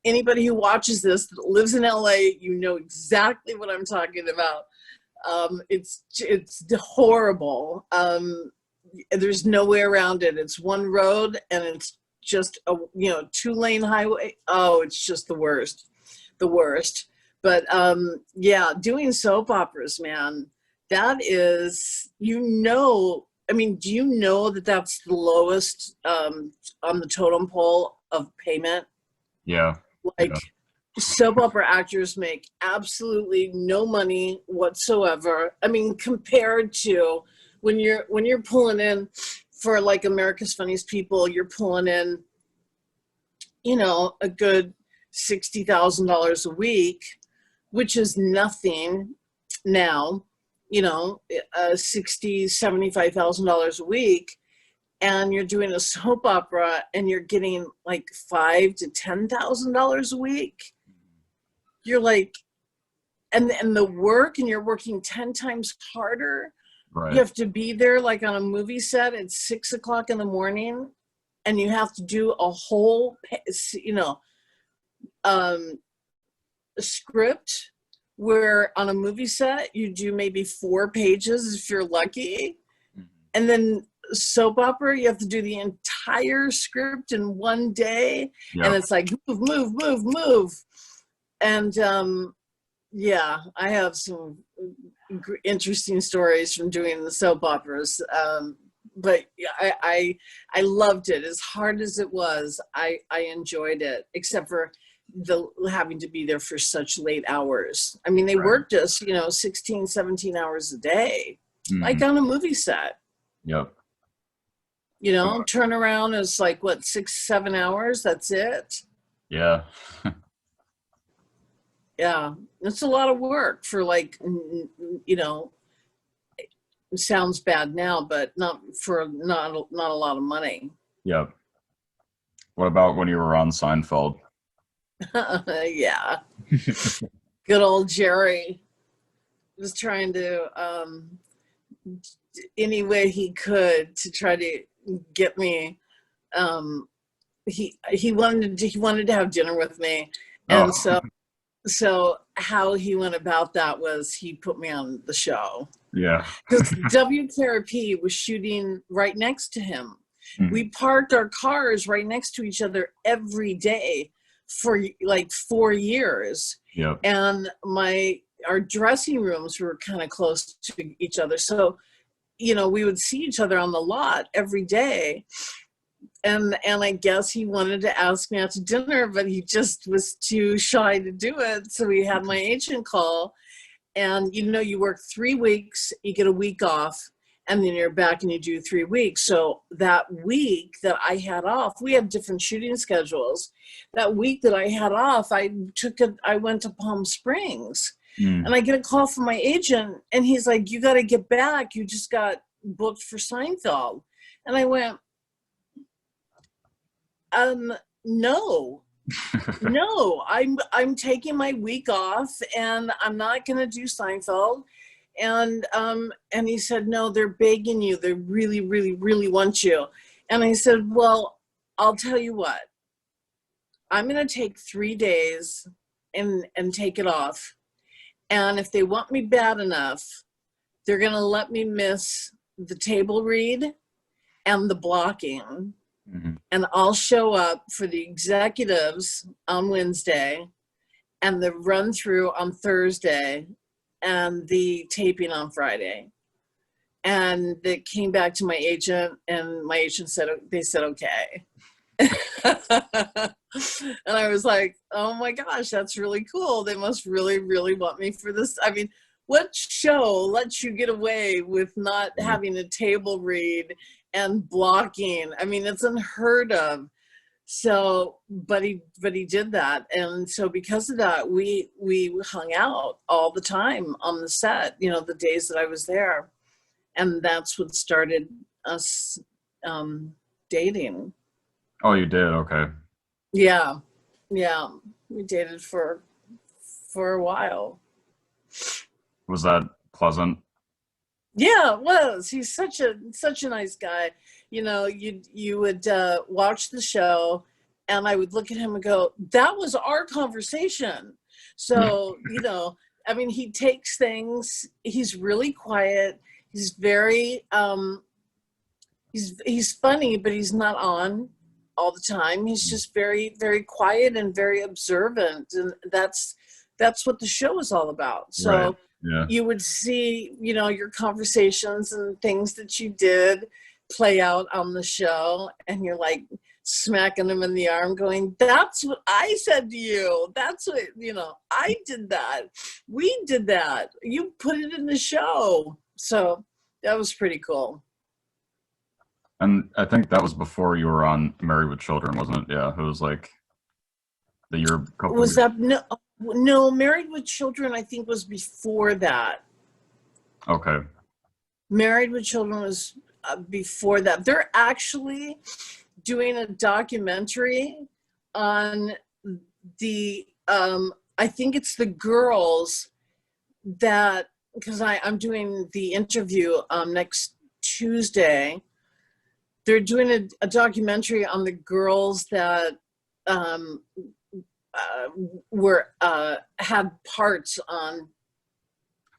Anybody who watches this that lives in LA, you know exactly what I'm talking about. It's horrible. There's no way around it. It's one road and it's just a 2-lane highway. Oh, it's just the worst. But doing soap operas, man, that is, do you know that that's the lowest on the totem pole of payment? Yeah. Soap opera actors make absolutely no money whatsoever. I mean, compared to when you're pulling in for like America's Funniest People, you're pulling in, a good $60,000 a week, which is nothing now, $75,000 a week. And you're doing a soap opera and you're getting like $5,000 to $10,000 a week. You're like, and the work, and you're working 10 times harder. Right. You have to be there like on a movie set at 6 o'clock in the morning, and you have to do a whole, script where on a movie set you do maybe 4 pages if you're lucky. And then soap opera, you have to do the entire script in one day. Yep. And it's like move. And I have some interesting stories from doing the soap operas. But I loved it. As hard as it was, I enjoyed it, except for the having to be there for such late hours. I mean, they worked us, 16, 17 hours a day, like on a movie set. Yep. Turnaround is like, 6, 7 hours? That's it? Yeah. Yeah, it's a lot of work for like, you know, it sounds bad now, but not for not a lot of money. Yep. What about when you were on Seinfeld? Yeah, good old Jerry was trying to any way he could to try to get me. Um, he wanted to have dinner with me, and Oh, so how he went about that was he put me on the show. yeah. Because WKRP was shooting right next to him. Mhm. We parked our cars right next to each other every day for like 4 years. Yep. And our dressing rooms were kind of close to each other. So, you know, we would see each other on the lot every day. And I guess he wanted to ask me out to dinner, but he just was too shy to do it. So we had my agent call, and you know, you work 3 weeks, you get a week off, and then you're back and you do 3 weeks. So that week that I had off, we had different shooting schedules. That week that I had off, I went to Palm Springs, Mm. and I get a call from my agent, and he's like, "You got to get back. You just got booked for Seinfeld." And I went, no. No, I'm taking my week off, and I'm not going to do Seinfeld. And he said, no, they're begging you. They really, really, really want you. And I said, well, I'll tell you what. I'm going to take 3 days and take it off. And if they want me bad enough, they're going to let me miss the table read and the blocking. Mhm. And I'll show up for the executives on Wednesday and the run through on Thursday and the taping on Friday. And it came back to my agent, and my agent said, they said, okay. And I was like, oh my gosh, that's really cool. They must really, really want me for this. I mean, what show lets you get away with not having a table read and blocking? I mean, it's unheard of. So, but he did that, and so because of that, we hung out all the time on the set. You know, the days that I was there, and that's what started us dating. Oh, you did? Okay. Yeah, yeah, we dated for a while. Was that pleasant? Yeah, it was. He's such a nice guy. You know, you would watch the show, and I would look at him and go, "That was our conversation." So, you know, I mean, he takes things. He's really quiet. He's very he's funny, but he's not on all the time. He's just very, very quiet and very observant, and that's what the show is all about. Right. So Yeah. you would see, you know, your conversations and things that you did play out on the show, and you're like smacking him in the arm going, that's what I said to you. That's what, you know, I did that. We did that. You put it in the show. So that was pretty cool. And I think that was before you were on Married with Children, wasn't it? Yeah. It was like the year, couple Was years. that no, Married with Children, I think, was before that. Okay. Married with Children was before that. They're actually doing a documentary on the I think it's the girls that, because I'm doing the interview next Tuesday. They're doing a documentary on the girls that were had parts on.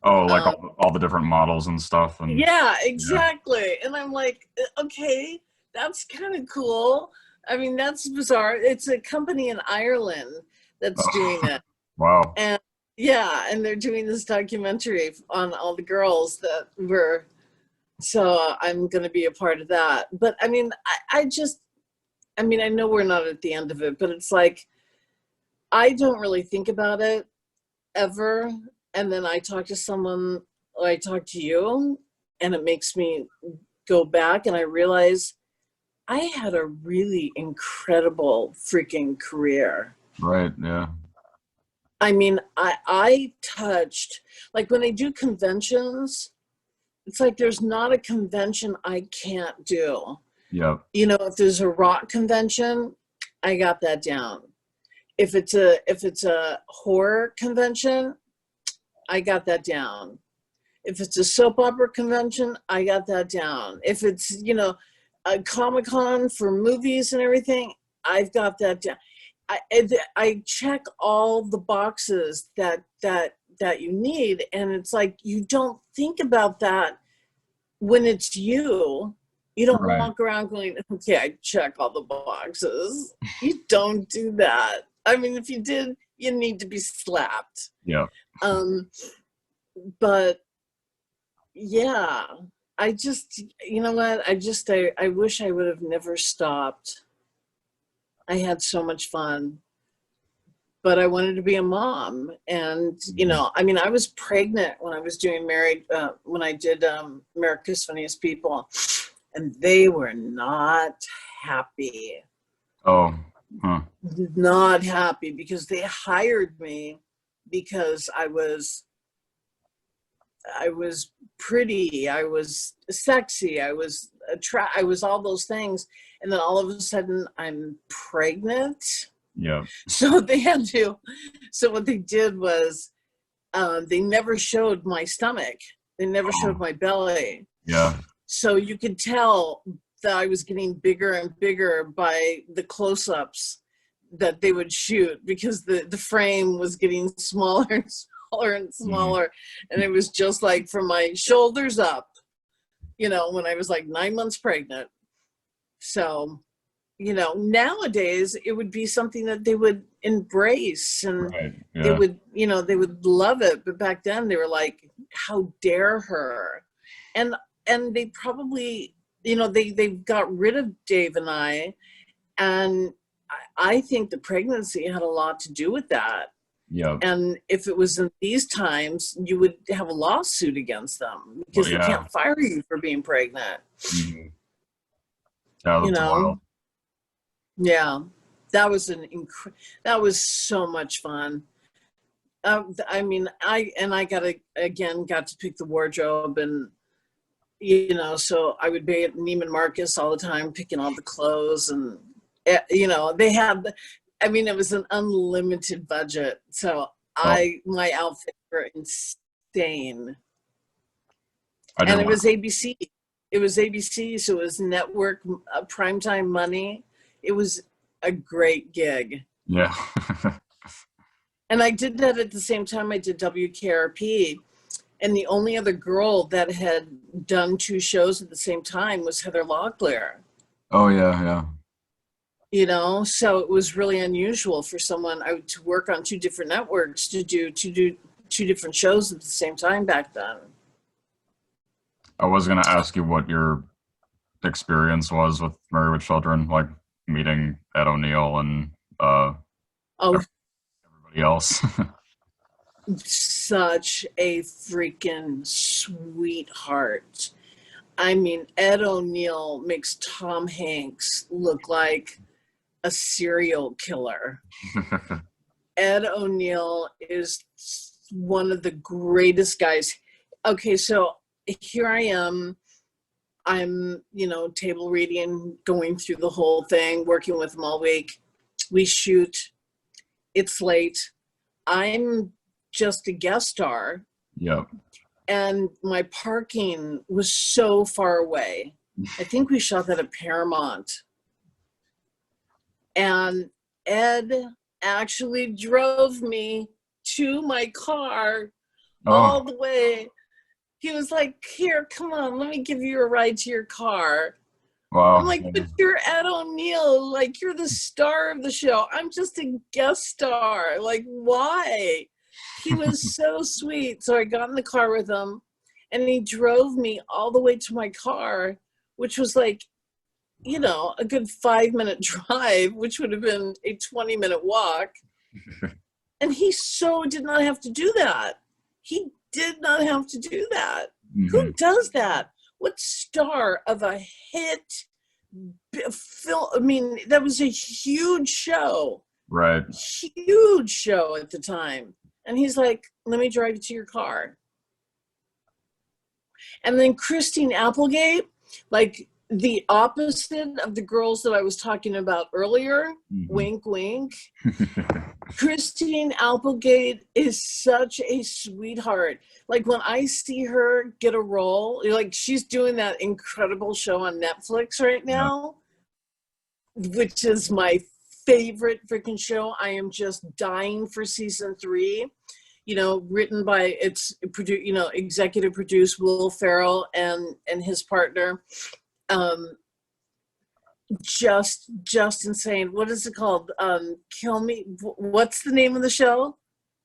Oh, like all the different models and stuff. And Yeah, exactly. And I'm like, okay, that's kind of cool. I mean, that's bizarre. It's a company in Ireland that's doing it. Wow. And yeah, and they're doing this documentary on all the girls that were, so I'm going to be a part of that. But I mean, I mean, I know we're not at the end of it, but it's like, I don't really think about it ever. And then I talk to someone, or I talk to you, and it makes me go back, and I realize I had a really incredible freaking career. Right. Yeah. I mean, I touched, like when they do conventions, it's like there's not a convention I can't do. Yep. You know, if there's a rock convention, I got that down. If it's a horror convention, I got that down. If it's a soap opera convention, I got that down. If it's, you know, a Comic-Con for movies and everything, I've got that down. I check all the boxes that you need, and it's like you don't think about that when it's you. You don't Right. walk around going, okay, I check all the boxes. You don't do that. I mean, if you did, you need to be slapped. Yeah. But yeah, I just, you know what? I wish I would have never stopped. I had so much fun, but I wanted to be a mom. And, you know, I mean, I was pregnant when I was doing when I did America's Funniest People, and they were not happy. Oh, huh. Not happy because they hired me because I was pretty, I was sexy, I was all those things, and then all of a sudden I'm pregnant. Yeah. So they had to. So what they did was they never showed my stomach. They never showed my belly. Yeah. So you could tell that I was getting bigger and bigger by the close-ups that they would shoot, because the frame was getting smaller and smaller and smaller. And it was just like from my shoulders up, you know, when I was like 9 months pregnant. So, you know, nowadays it would be something that they would embrace, and Right. Yeah. they would, you know, they would love it. But back then they were like, how dare her? And they probably, you know, they got rid of Dave and I, and I think the pregnancy had a lot to do with that. Yeah. And if it was in these times, you would have a lawsuit against them because they can't fire you for being pregnant. Mm-hmm. Yeah, that's You know? wild. Yeah, that was that was so much fun. I mean, I got to pick the wardrobe, and you know, so I would be at Neiman Marcus all the time picking all the clothes, and you know, they had, I mean, it was an unlimited budget, so my outfits were insane. And it was ABC. It was ABC, so it was network primetime money. It was a great gig. Yeah. And I did that at the same time I did WKRP. And the only other girl that had done 2 shows at the same time was Heather Locklear. Oh, yeah. You know, so it was really unusual for someone to work on 2 different networks to do 2 different shows at the same time back then. I was going to ask you what your experience was with Married with Children, like meeting Ed O'Neill and everybody else. Such a freaking sweetheart. I mean, Ed O'Neill makes Tom Hanks look like a serial killer. Ed O'Neill is one of the greatest guys. Okay, so here I am. I'm, you know, table reading, going through the whole thing, working with him all week. We shoot. It's late. I'm just a guest star. Yep. And my parking was so far away. I think we shot that at Paramount. And Ed actually drove me to my car all the way. He was like, here, come on, let me give you a ride to your car. Wow. I'm like, but you're Ed O'Neill. Like, you're the star of the show. I'm just a guest star. Like, why? He was so sweet. So I got in the car with him, and he drove me all the way to my car, which was like, you know, a good 5-minute drive, which would have been a 20-minute walk. And he so did not have to do that. He did not have to do that. Mm-hmm. Who does that? What star of a hit film? I mean, that was a huge show. Right. Huge show at the time. And he's like, let me drive you to your car. And then Christine Applegate, like the opposite of the girls that I was talking about earlier, wink, wink. Christine Applegate is such a sweetheart. Like when I see her get a role, like she's doing that incredible show on Netflix right now, which is my favorite freaking show. I am just dying for season 3. You know, written by executive produced Will Ferrell and his partner. Just insane. What is it called? Kill Me. What's the name of the show?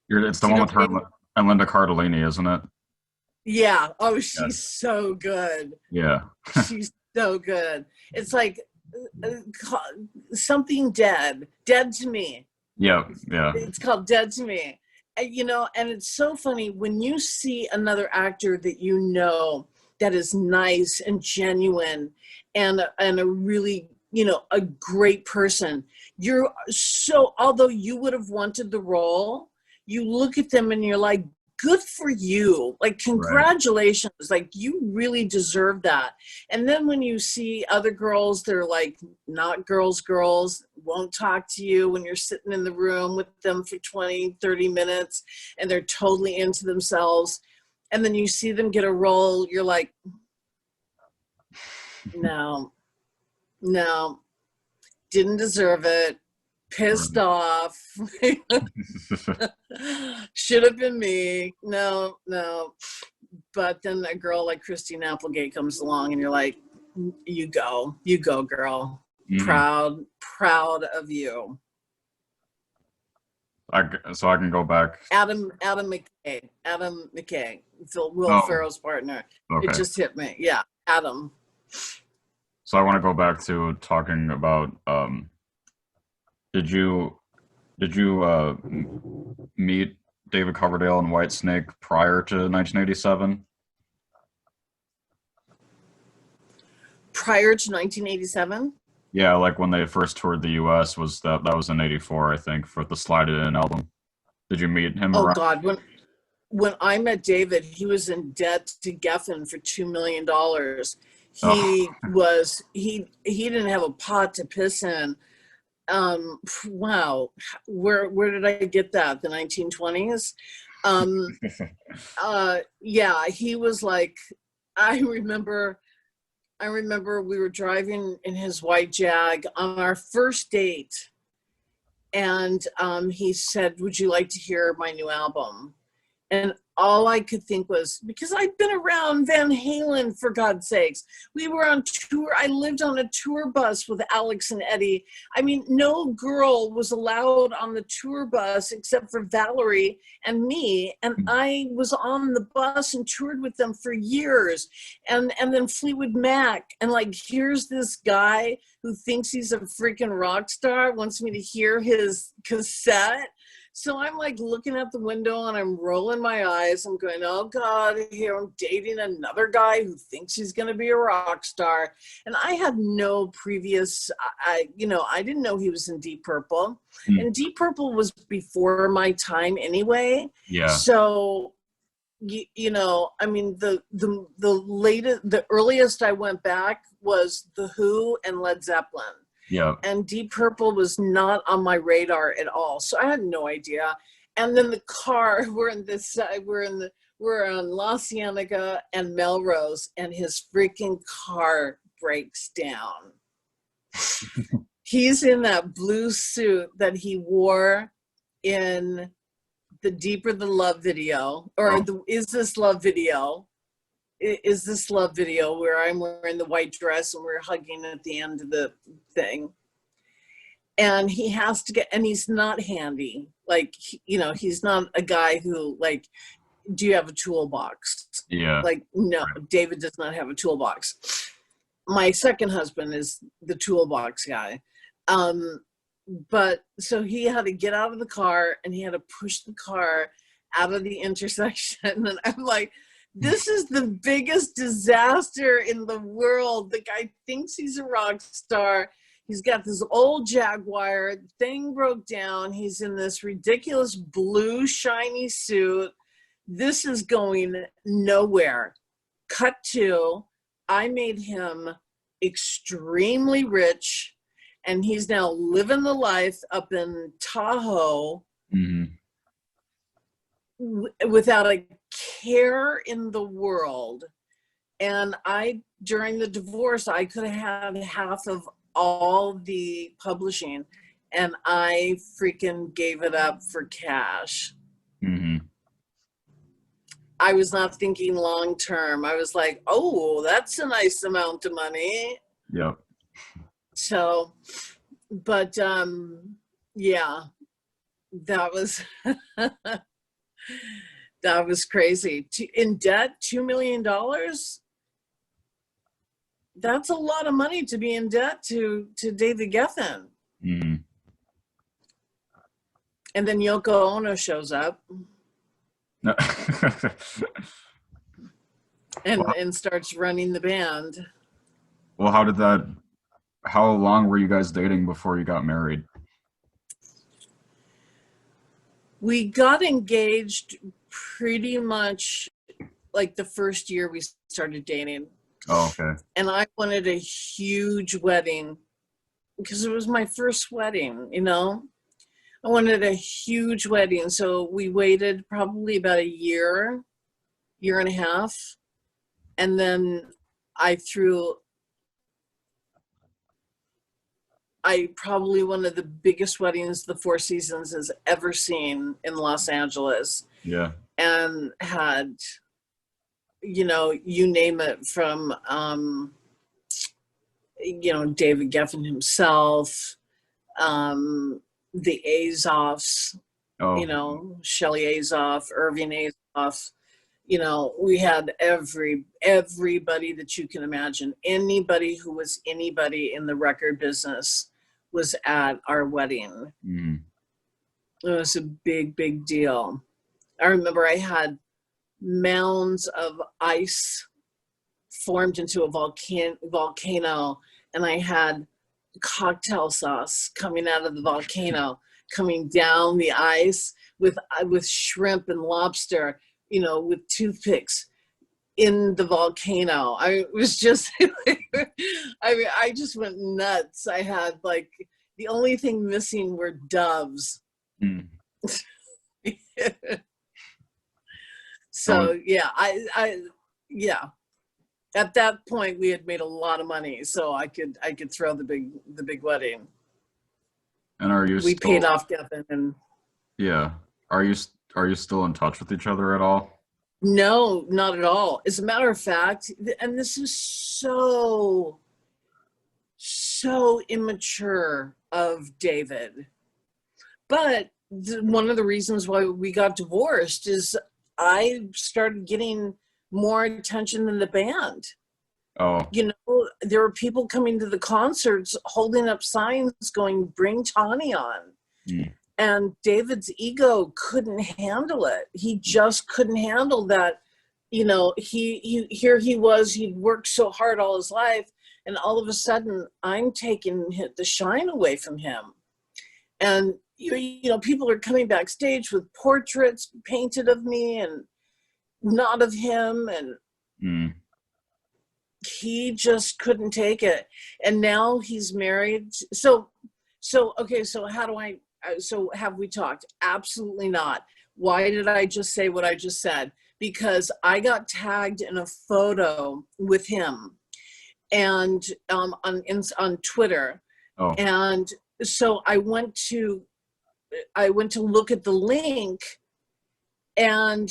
It's the one with her and Linda Cardellini, isn't it? Yeah. Oh, she's so good. Yeah. She's so good. It's like something dead to me. Yeah. It's called Dead to Me. You know, and it's so funny when you see another actor that you know that is nice and genuine and a really, you know, a great person. You're so, although you would have wanted the role, you look at them and you're like, good for you. Like, congratulations. Right. Like, you really deserve that. And then when you see other girls, they're like, not girls, won't talk to you when you're sitting in the room with them for 20, 30 minutes, and they're totally into themselves. And then you see them get a role, you're like, no, didn't deserve it. Pissed off. Should have been me. No. But then a girl like Christine Applegate comes along and you're like, you go girl. Proud of you. So I can go back. Adam McKay, Will Ferrell's partner. Okay. It just hit me. Yeah, Adam. So I want to go back to talking about, did you meet David Coverdale and Whitesnake prior to 1987? Prior to 1987? Yeah, like when they first toured the U.S. that was in '84, I think, for the Slide It In album. Did you meet him? Oh God, when I met David, he was in debt to Geffen for $2 million. He didn't have a pot to piss in. Wow, where did I get that? The 1920s? Yeah, he was like, I remember we were driving in his white Jag on our first date, and he said, would you like to hear my new album? And all I could think was, because I'd been around Van Halen, for God's sakes. We were on tour. I lived on a tour bus with Alex and Eddie. I mean, no girl was allowed on the tour bus except for Valerie and me. And I was on the bus and toured with them for years. And then Fleetwood Mac. And like, here's this guy who thinks he's a freaking rock star, wants me to hear his cassette. So I'm like looking out the window and I'm rolling my eyes. I'm going, oh God, here I'm dating another guy who thinks he's going to be a rock star. And I had no previous, I didn't know he was in Deep Purple. And Deep Purple was before my time anyway. Yeah. So, you know, I mean, the earliest I went back was The Who and Led Zeppelin. Yeah. And Deep Purple was not on my radar at all. So I had no idea. And then the car, we're on La Cienega and Melrose, and his freaking car breaks down. He's in that blue suit that he wore in the Deeper the Love video, or the Is This Love video. Is This Love video, where I'm wearing the white dress and we're hugging at the end of the thing. And he has to and he's not handy. Like, you know, he's not a guy who, like, do you have a toolbox? Yeah. Like, no, David does not have a toolbox. My second husband is the toolbox guy. But so he had to get out of the car and he had to push the car out of the intersection. And I'm like, this is the biggest disaster in the world. The guy thinks he's a rock star. He's got this old Jaguar. Thing broke down. He's in this ridiculous blue shiny suit. This is going nowhere. Cut to, I made him extremely rich, and he's now living the life up in Tahoe without a care in the world. And during the divorce, I could have had half of all the publishing, and I freaking gave it up for cash. I was not thinking long term. I was like, oh, that's a nice amount of money. Yep. So, but yeah, that was that was crazy. In debt, $2 million. That's a lot of money to be in debt to David Geffen. And then Yoko Ono shows up. No. and starts running the band. Well, how long were you guys dating before you got married? We got engaged pretty much like the first year we started dating. Oh, okay. And I wanted a huge wedding because it was my first wedding, you know? I wanted a huge wedding. So we waited probably about a year and a half. And then probably one of the biggest weddings the Four Seasons has ever seen in Los Angeles. Yeah. And had, you know, you name it, from, you know, David Geffen himself, the Azoffs, you know, Shelley Azoff, Irving Azoff, you know, we had everybody that you can imagine. Anybody who was anybody in the record business was at our wedding. It was a big, big deal. I remember I had mounds of ice formed into a volcano, and I had cocktail sauce coming out of the volcano, coming down the ice with shrimp and lobster, you know, with toothpicks in the volcano. I was just, I just went nuts. I had, like, the only thing missing were doves. So yeah, yeah. At that point, we had made a lot of money, so I could throw the big wedding. And we paid off Geffen, and yeah, are you still in touch with each other at all? No, not at all. As a matter of fact, and this is so immature of David, but one of the reasons why we got divorced is I started getting more attention than the band. Oh. You know, there were people coming to the concerts holding up signs going, "Bring Tawny on." And David's ego couldn't handle it. He just couldn't handle that. You know, here he was, he'd worked so hard all his life, and all of a sudden I'm taking the shine away from him. And, you know, people are coming backstage with portraits painted of me and not of him. And he just couldn't take it. And now he's married. So okay, so so have we talked? Absolutely not. Why did I just say what I just said? Because I got tagged in a photo with him, and on Twitter. Oh. And so I went to look at the link, and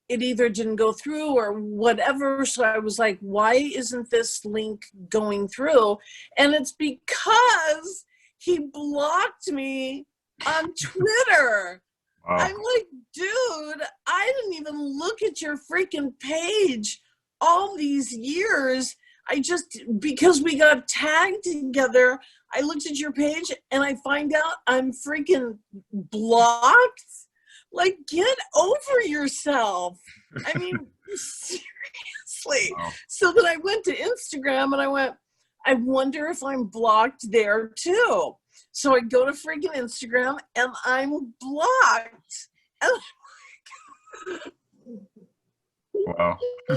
it either didn't go through or whatever. So I was like, why isn't this link going through? And it's because he blocked me on Twitter. Wow. I'm like, dude, I didn't even look at your freaking page all these years. Because we got tagged together, I looked at your page and I find out I'm freaking blocked. Like, get over yourself. I mean, seriously. Wow. So then I went to Instagram and I went, I wonder if I'm blocked there too. So I go to freaking Instagram and I'm blocked. And Wow. I'm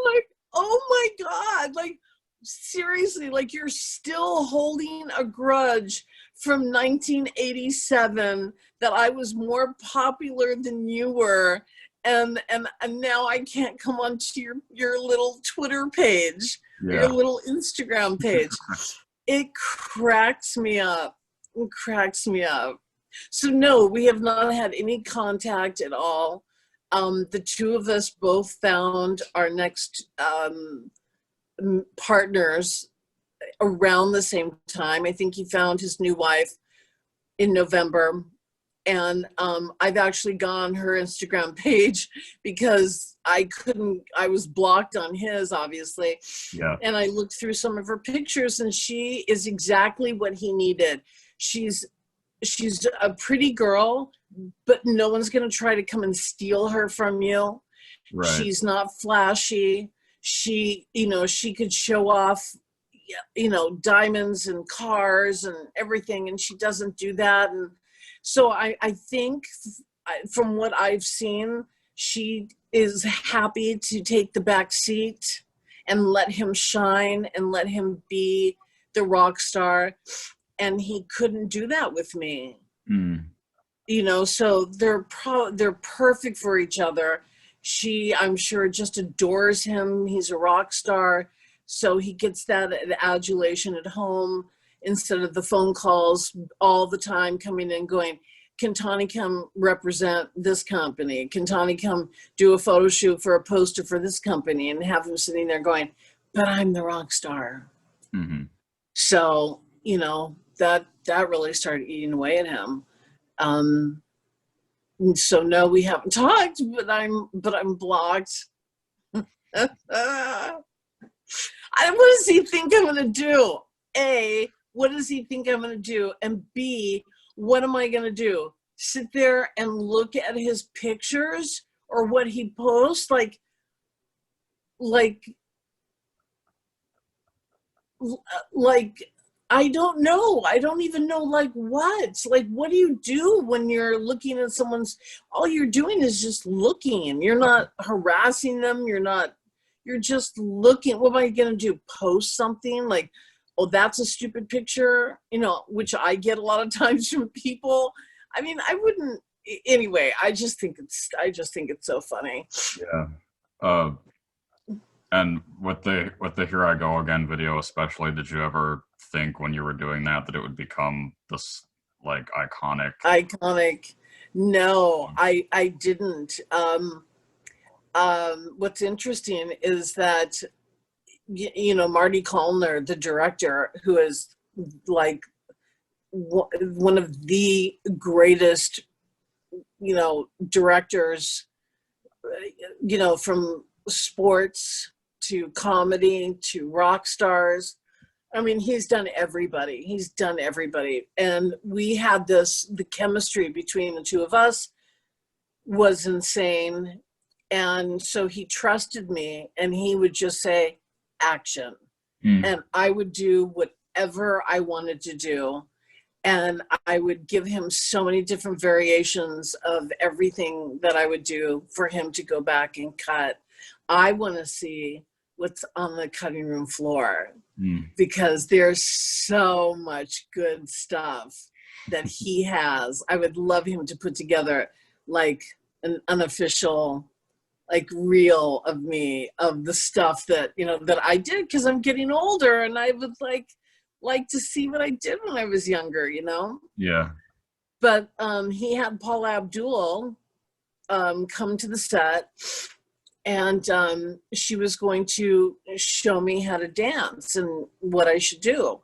like, oh my God, like seriously, like you're still holding a grudge from 1987 that I was more popular than you were. And now I can't come onto your little Twitter page, or your little Instagram page. It cracks me up. It cracks me up. So no, we have not had any contact at all. The two of us both found our next partners around the same time. I think he found his new wife in November. And I've actually gone on her Instagram page because I was blocked on his, obviously. Yeah. And I looked through some of her pictures and she is exactly what he needed. She's a pretty girl, but no one's going to try to come and steal her from you. Right. She's not flashy. She could show off, diamonds and cars and everything. And she doesn't do that. And so I think from what I've seen, she is happy to take the back seat and let him shine and let him be the rock star. And he couldn't do that with me. So they're perfect for each other. She, I'm sure, just adores him. He's a rock star. So he gets that adulation at home instead of the phone calls all the time coming in going, can Tawny come represent this company? Can Tawny come do a photo shoot for a poster for this company? And have him sitting there going, but I'm the rock star. Mm-hmm. So, that really started eating away at him. So no, we haven't talked, but I'm blocked. What does he think I'm going to do? A, what does he think I'm going to do? And B, what am I going to do? Sit there and look at his pictures or what he posts? Like, I don't know. I don't even know what. What do you do when you're looking at someone's, all you're doing is just looking. You're not harassing them. You're just looking. What am I going to do? Post something like, oh, that's a stupid picture, which I get a lot of times from people. I mean, I wouldn't, anyway, I just think it's so funny. Yeah. And with the Here I Go Again video especially, did you ever think when you were doing that it would become this iconic? No, I didn't. What's interesting is that Marty Callner, the director, who is like one of the greatest directors from sports to comedy to rock stars. I mean, he's done everybody. And we had the chemistry between the two of us was insane. And so he trusted me and he would just say, action. And I would do whatever I wanted to do. And I would give him so many different variations of everything that I would do for him to go back and cut. I want to see what's on the cutting room floor because there's so much good stuff that he has. I would love him to put together like an unofficial reel of me, of the stuff that, that I did because I'm getting older and I would like to see what I did when I was younger, Yeah. But he had Paula Abdul come to the set and she was going to show me how to dance and what I should do.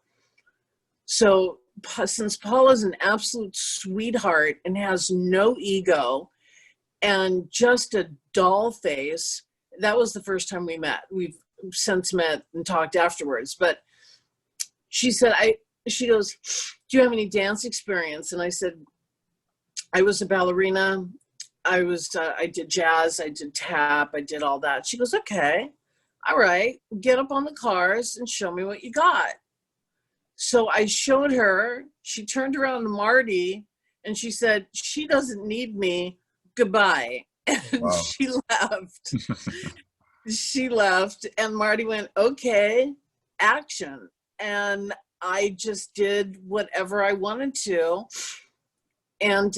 So since Paula's an absolute sweetheart and has no ego and just a doll face, that was the first time we met. We've since met and talked afterwards, but she said, she goes, do you have any dance experience? And I said, I was a ballerina. I did jazz, I did tap, I did all that. She goes, okay. all right, get up on the cars and show me what you got. So I showed her. She turned around to Marty and she said, she doesn't need me. Goodbye. And Wow. she left. She left. And Marty went, okay, action. And I just did whatever I wanted to. And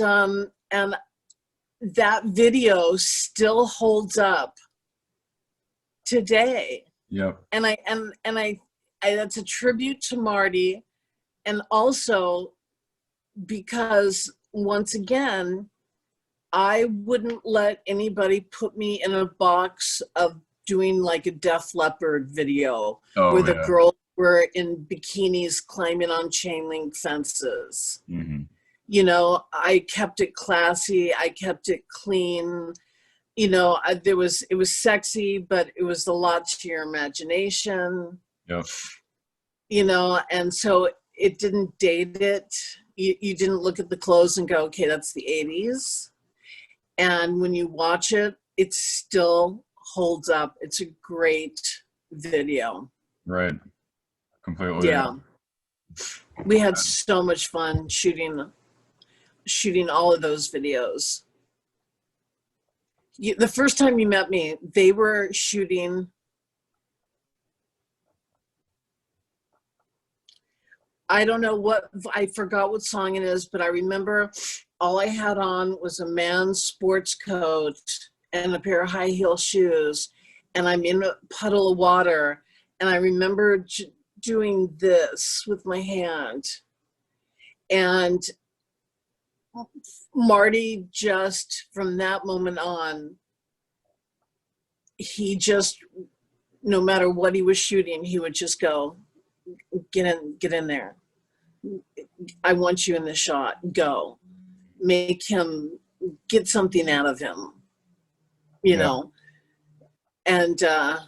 that video still holds up today. Yep. And I that's a tribute to Marty, and also because once again, I wouldn't let anybody put me in a box of doing like a Def Leppard video where the girls were in bikinis climbing on chain link fences. Mm-hmm. You know, I kept it classy. I kept it clean. You know, it was sexy, but it was a lot to your imagination. Yep. You know, and so it didn't date it. You didn't look at the clothes and go, okay, that's the 80s. And when you watch it, it still holds up. It's a great video. Right. Completely. Yeah. We had so much fun shooting all of those videos. The first time you met me, they were shooting. I don't know I forgot what song it is, but I remember all I had on was a man's sports coat and a pair of high heel shoes. And I'm in a puddle of water. And I remember doing this with my hand. And Marty just, from that moment on, he just, no matter what he was shooting, he would just go, get in there. I want you in the shot. Go. Make him, get something out of him, you know. And the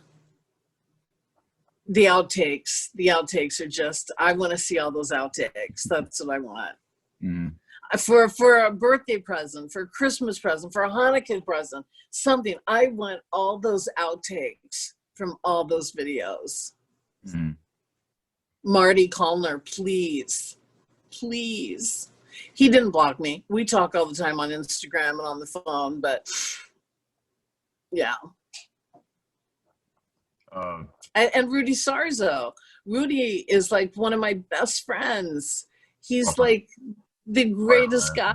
outtakes are just, I want to see all those outtakes. That's what I want. Mm-hmm. For a birthday present, for a Christmas present, for a Hanukkah present, something. I want all those outtakes from all those videos. Mm-hmm. Marty Callner, please. He didn't block me. We talk all the time on Instagram and on the phone, but yeah. And Rudy Sarzo. Rudy is like one of my best friends. He's like the greatest guy.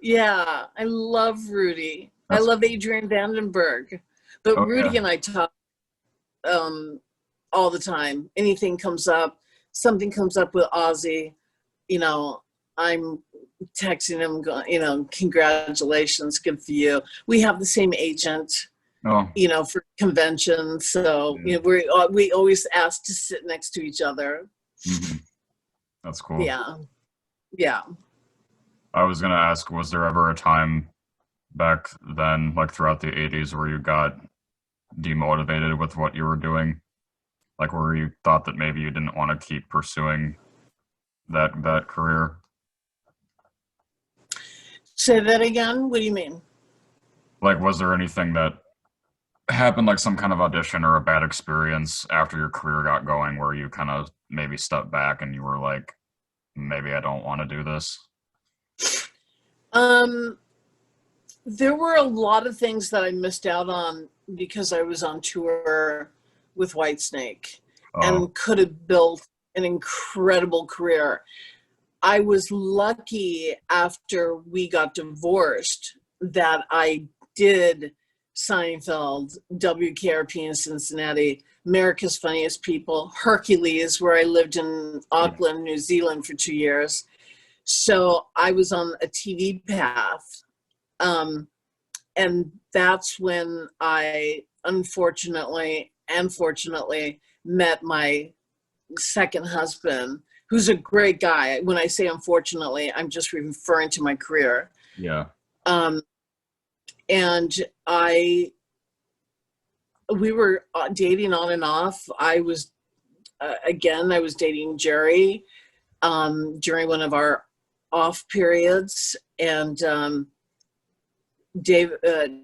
Yeah, I love Rudy. I love Adrian Vandenberg. But Rudy and I talk all the time. Anything comes up, something comes up with Ozzy, you know, I'm texting him, going, you know, congratulations, good for you. We have the same agent, you know, for conventions. So, you know, we always ask to sit next to each other. Mm-hmm. That's cool. Yeah. I was going to ask, was there ever a time back then, like throughout the 80s, where you got demotivated with what you were doing? Like where you thought that maybe you didn't want to keep pursuing that career? Say that again? What do you mean? Like, was there anything that happened, like some kind of audition or a bad experience after your career got going where you kind of maybe stepped back and you were like, maybe I don't want to do this? There were a lot of things that I missed out on because I was on tour with Whitesnake and could have built an incredible career. I was lucky after we got divorced that I did Seinfeld, WKRP in Cincinnati, America's Funniest People, Hercules, where I lived in Auckland, New Zealand for 2 years. So I was on a TV path. And that's when I unfortunately and fortunately met my second husband, who's a great guy. When I say unfortunately, I'm just referring to my career. Yeah. And we were dating on and off. I was dating Jerry during one of our off periods. And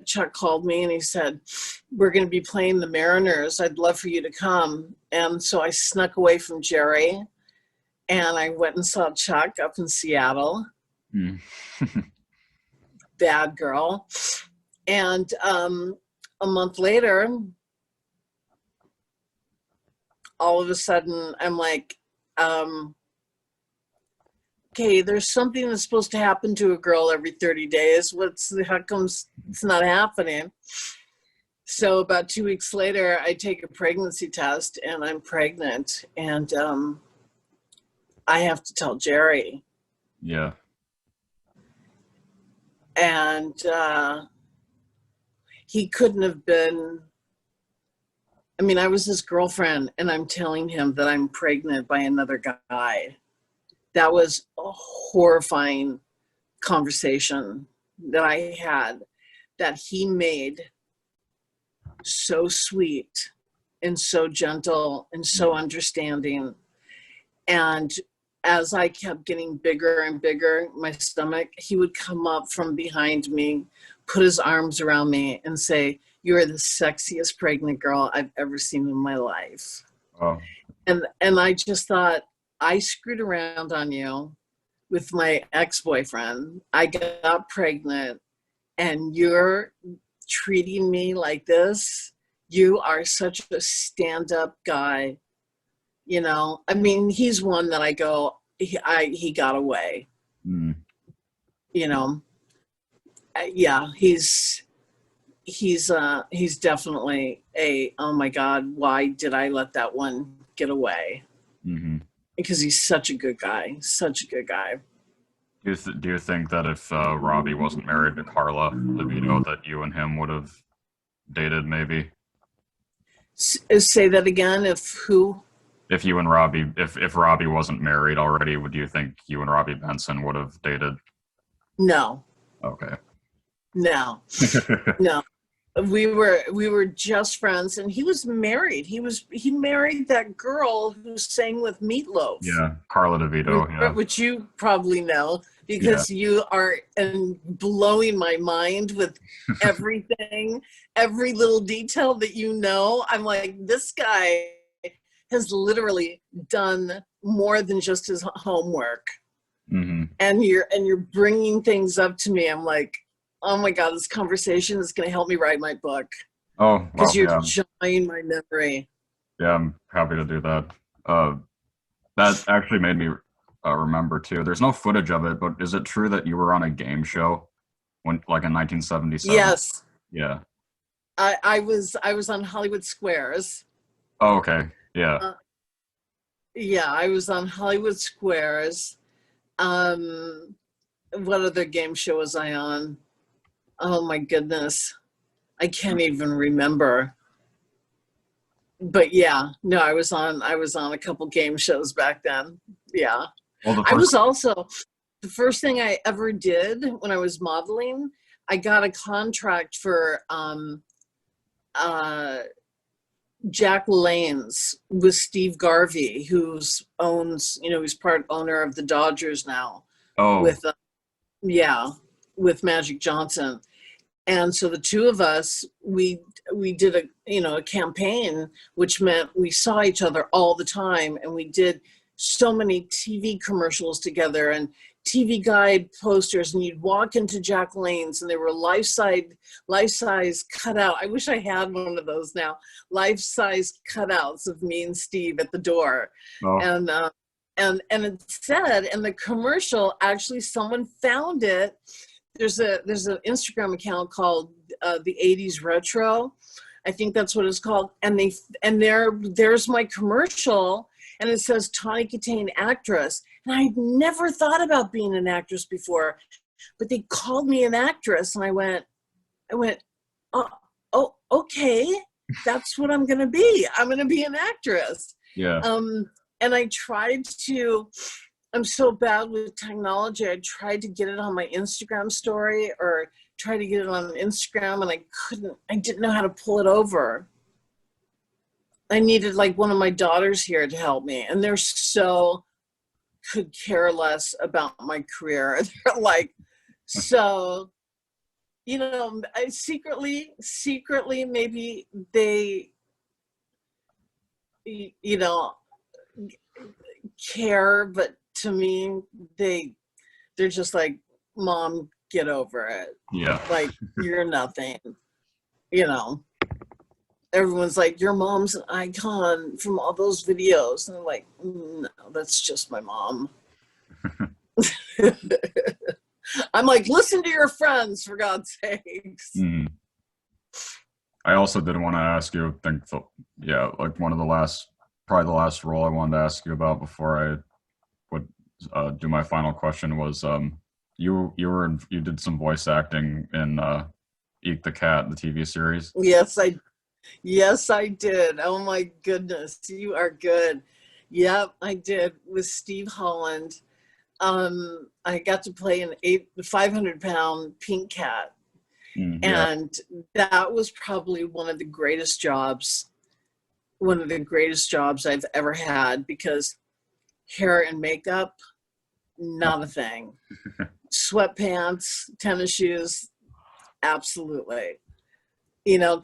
Chuck called me and he said, we're going to be playing the Mariners. I'd love for you to come. And so I snuck away from Jerry and I went and saw Chuck up in Seattle. Mm. Bad girl. And a month later, all of a sudden I'm like, okay, there's something that's supposed to happen to a girl every 30 days. How comes it's not happening? So about 2 weeks later, I take a pregnancy test and I'm pregnant, and I have to tell Jerry. Yeah. And he couldn't have been, I mean, I was his girlfriend and I'm telling him that I'm pregnant by another guy. That was a horrifying conversation that I had, that he made so sweet and so gentle and so understanding. And as I kept getting bigger and bigger, my stomach, he would come up from behind me, put his arms around me and say, "You are the sexiest pregnant girl I've ever seen in my life." Oh. And I just thought, I screwed around on you with my ex-boyfriend. I got pregnant and you're treating me like this. You are such a stand-up guy. You know, I mean, he's one that I go, he got away. Mm. You know, yeah, he's definitely a, oh my God, why did I let that one get away? Mm-hmm. Because he's such a good guy, such a good guy. Do you think that if Robbie wasn't married to Carla DeVito, that you and him would have dated maybe? Say that again. If who? If you and Robbie, if Robbie wasn't married already, would you think you and Robbie Benson would have dated? No. Okay. No. No. We were just friends, and he was married. He married that girl who sang with Meatloaf. Yeah, Carla DeVito. Yeah. Which you probably know because you are blowing my mind with everything, every little detail that you know. I'm like, this guy has literally done more than just his homework. Mm-hmm. And you're bringing things up to me. I'm like, oh my God, this conversation is going to help me write my book. Oh, because you're jogging my memory. Yeah, I'm happy to do that. That actually made me remember too. There's no footage of it, but is it true that you were on a game show like in 1977? Yes. Yeah. I was on Hollywood Squares. Oh, okay. Yeah. Yeah, I was on Hollywood Squares. What other game show was I on? Oh my goodness. I can't even remember. But yeah, no, I was on a couple game shows back then. Yeah. Well, I was also, the first thing I ever did when I was modeling, I got a contract for Jack LaLanne's with Steve Garvey, who's part owner of the Dodgers now. Oh. With Magic Johnson. And so the two of us, we did a campaign, which meant we saw each other all the time, and we did so many TV commercials together and TV guide posters, and you'd walk into Jack LaLanne's and there were life-size cutout. I wish I had one of those now. Life-size cutouts of me and Steve at the door. Oh. And it said, and the commercial, actually someone found it. There's an Instagram account called the 80s Retro. I think that's what it's called. And there's my commercial, and it says Tawny Kitaen actress. And I'd never thought about being an actress before, but they called me an actress, and I went, oh, okay, that's what I'm gonna be. I'm gonna be an actress. Yeah. And I tried to. I'm so bad with technology. I tried to get it on my Instagram story or try to get it on Instagram, and I couldn't. I didn't know how to pull it over. I needed like one of my daughters here to help me, and they're so could care less about my career. They're like so I secretly, maybe they, you know, care, but to me, they're just like, Mom, get over it. Yeah. Like, you're nothing, you know. Everyone's like, your mom's an icon from all those videos. And I'm like, no, that's just my mom. I'm like, listen to your friends, for God's sakes. Mm. I also did want to ask you, like one of the probably the last role I wanted to ask you about before I would do my final question was, you did some voice acting in Eek the Cat, the TV series. Yes, I did. Oh my goodness, you are good. Yep, I did with Steve Holland. I got to play an 500-pound pink cat. Yeah. And that was probably one of the greatest jobs I've ever had, because hair and makeup, not a thing. Sweatpants, tennis shoes, absolutely.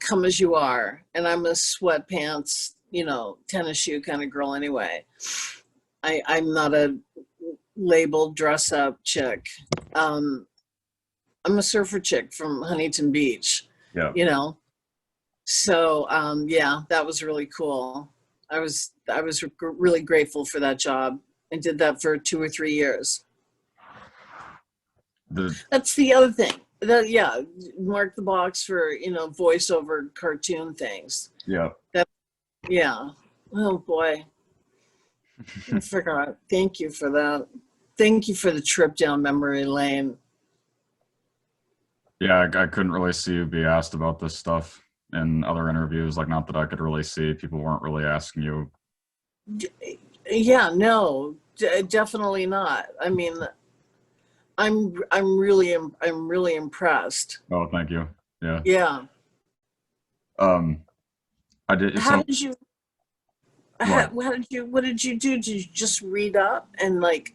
Come as you are. And I'm a sweatpants, tennis shoe kind of girl anyway. I'm not a labeled dress up chick. I'm a surfer chick from Huntington Beach. Yeah. So yeah, that was really cool. I was really grateful for that job, and did that for 2 or 3 years. That's the other thing. Mark the box for voiceover cartoon things. Yeah. Yeah. Oh boy, I forgot. Thank you for that. Thank you for the trip down memory lane. Yeah, I couldn't really see you be asked about this stuff in other interviews. Like, not that I could really see. People weren't really asking you. Yeah, no, definitely not. I mean, I'm really impressed. Oh, thank you. Yeah. Yeah. I did. How did you? What did you do? Did you just read up and like?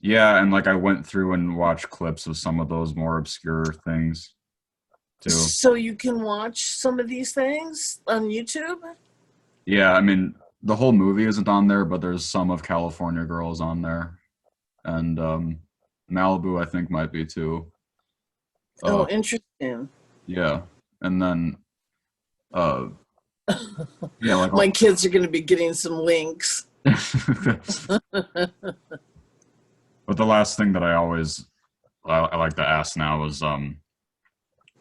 Yeah, and like I went through and watched clips of some of those more obscure things too. So you can watch some of these things on YouTube? Yeah, I mean, the whole movie isn't on there, but there's some of California Girls on there, and Malibu I think might be too. Oh, interesting. Yeah, and then yeah, like my kids are going to be getting some links. But the last thing that I like to ask now is,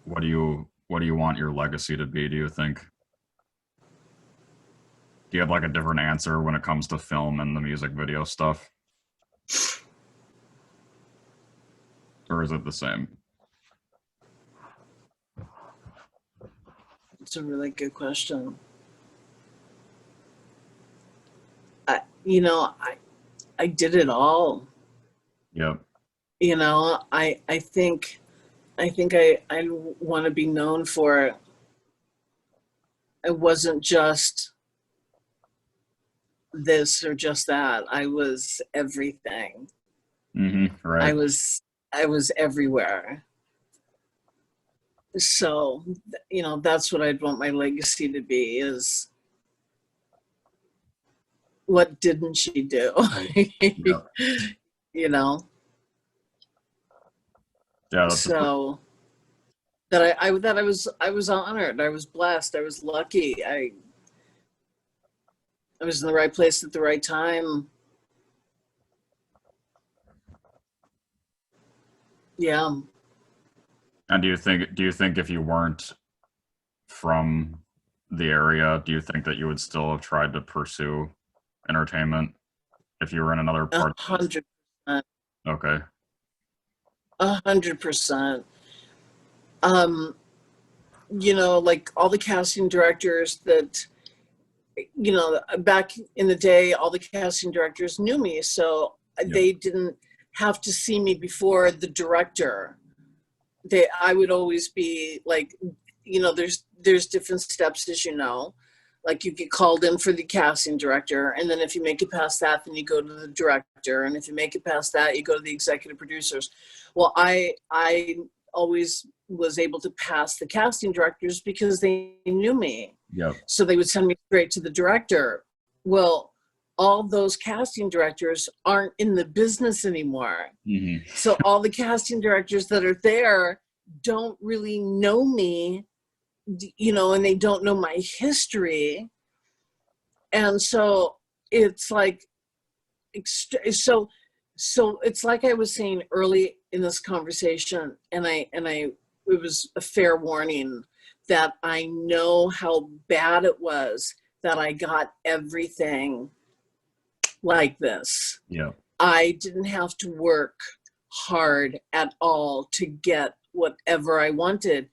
what do you want your legacy to be? Do you think? Do you have like a different answer when it comes to film and the music video stuff, or is it the same? It's a really good question. I did it all. Yep. I think I want to be known for it. It wasn't just this or just that. I was everything. Mm-hmm, right. I was everywhere. So, that's what I'd want my legacy to be, is what didn't she do? Yep. Yeah. So that I was honored. I was blessed. I was lucky. I was in the right place at the right time. Yeah. And do you think if you weren't from the area, do you think that you would still have tried to pursue entertainment if you were in another part? 100%. Okay. 100%. Like all the casting directors that, back in the day, all the casting directors knew me, so they didn't have to see me before the director. I would always be like, there's different steps, as you know. Like you get called in for the casting director, and then if you make it past that, then you go to the director, and if you make it past that, you go to the executive producers. Well, I always was able to pass the casting directors because they knew me. Yep. So they would send me straight to the director. Well, all those casting directors aren't in the business anymore. Mm-hmm. So all the casting directors that are there don't really know me, you know, and they don't know my history. And so it's like, so it's like I was saying early in this conversation, and it was a fair warning that I know how bad it was that I got everything like this. Yeah. I didn't have to work hard at all to get whatever I wanted.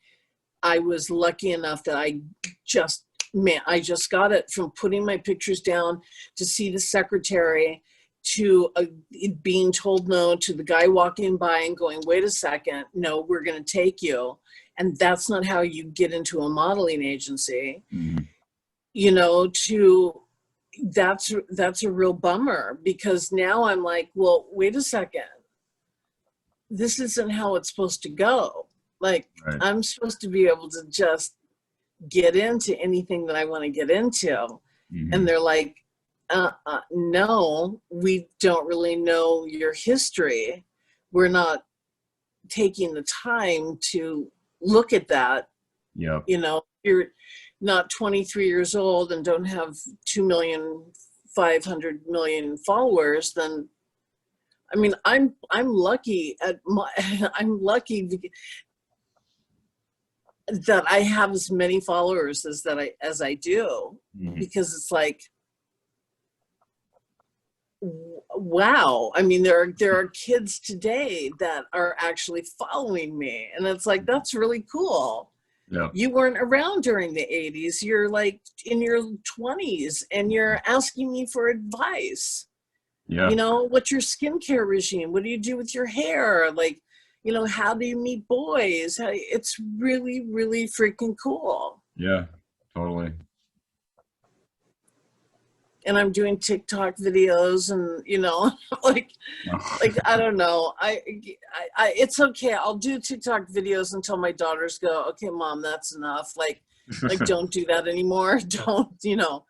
I was lucky enough that I just got it, from putting my pictures down to see the secretary, to being told no, to the guy walking by and going, wait a second, no, we're going to take you. And that's not how you get into a modeling agency. Mm-hmm. You know, that's a real bummer, because now I'm like, well, wait a second. This isn't how it's supposed to go. Like, Right. I'm supposed to be able to just get into anything that I want to get into. Mm-hmm. And they're like, no, we don't really know your history. We're not taking the time to look at that. Yep. You know, you're not 23 years old and don't have 2,500,000 followers, then, I mean, I'm lucky I'm lucky that I have as many followers as I do. Mm-hmm. Because it's like, wow. I mean, there are kids today that are actually following me, and it's like, that's really cool. Yep. You weren't around during the 80s. You're like in your 20s, and you're asking me for advice. Yeah. You know, what's your skincare regime? What do you do with your hair? Like, you know, how do you meet boys? It's really, really freaking cool. Yeah, totally. And I'm doing TikTok videos, and, you know, like I don't know. I it's okay. I'll do TikTok videos until my daughters go, okay, Mom, that's enough. Like don't do that anymore. Don't, you know.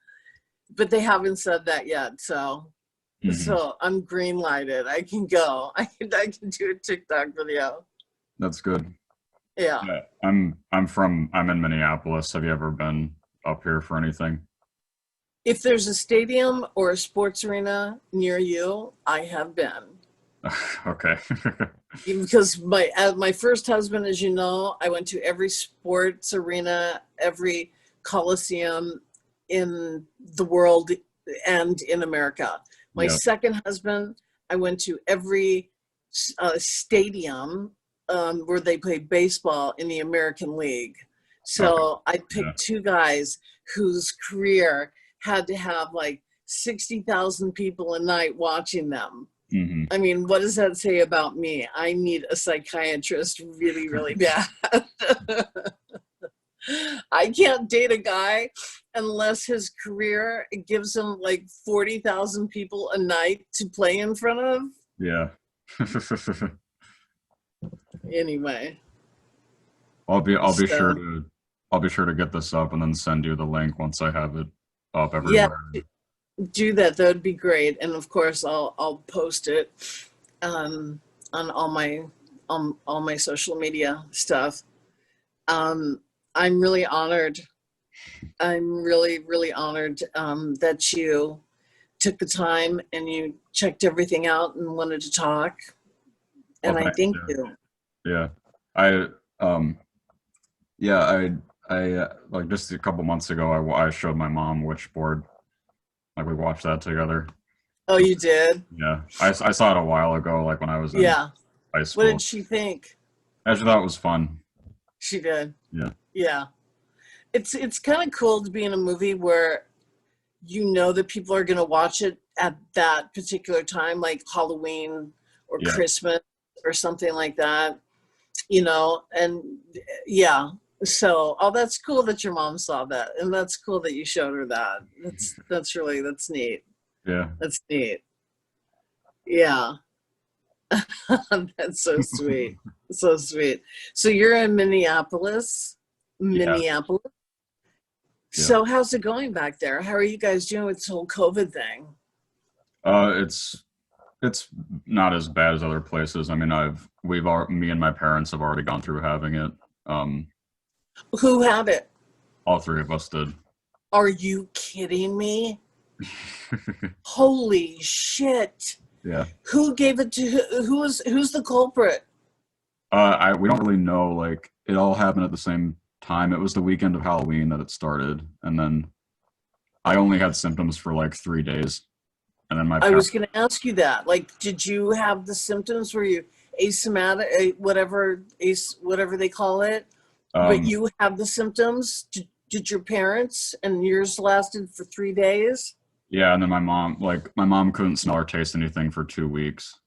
But they haven't said that yet, so. Mm-hmm. So I'm green lighted. I can go. I can do a TikTok video. That's good. Yeah. I'm in Minneapolis. Have you ever been up here for anything? If there's a stadium or a sports arena near you, I have been. Okay. Because my first husband, as you know, I went to every sports arena, every coliseum in the world and in America. My second husband, I went to every stadium where they play baseball in the American League. So I picked two guys whose career had to have like 60,000 people a night watching them. Mm-hmm. I mean, what does that say about me? I need a psychiatrist really, really bad. I can't date a guy unless his career gives him like 40,000 people a night to play in front of. Yeah. Anyway. I'll be sure to get this up and then send you the link once I have it up everywhere. Yeah, do that. That would be great. And of course I'll post it on all my social media stuff. I'm really honored. I'm really, really honored that you took the time and you checked everything out and wanted to talk. And I thank you. Yeah. I like just a couple months ago, I showed my mom Witchboard. Like we watched that together. Oh, you did? Yeah. I saw it a while ago, like when I was in high school. What did she think? I just thought it was fun. She did. Yeah. Yeah. It's kind of cool to be in a movie where you know that people are going to watch it at that particular time, like Halloween or Christmas or something like that, you know. And yeah, So, oh, that's cool that your mom saw that, and that's cool that you showed her that. That's neat. Yeah. That's neat. Yeah, that's so sweet. So sweet. So you're in Minneapolis, Yeah. Minneapolis. Yeah. So how's it going back there? How are you guys doing with this whole COVID thing? It's not as bad as other places. I mean, me and my parents have already gone through having it. Um, Who had it? all three of us did. Are you kidding me? Holy shit. Yeah. Who gave it to who's the culprit? We don't really know. Like, it all happened at the same time. It was the weekend of Halloween that it started, and then I only had symptoms for like 3 days, and then my I was parents. going to ask you that. Like, did you have the symptoms? Were you asymptomatic, whatever they call it? But Um, you have the symptoms? Did your parents, and yours lasted for 3 days? yeah, and then my mom couldn't smell or taste anything for 2 weeks.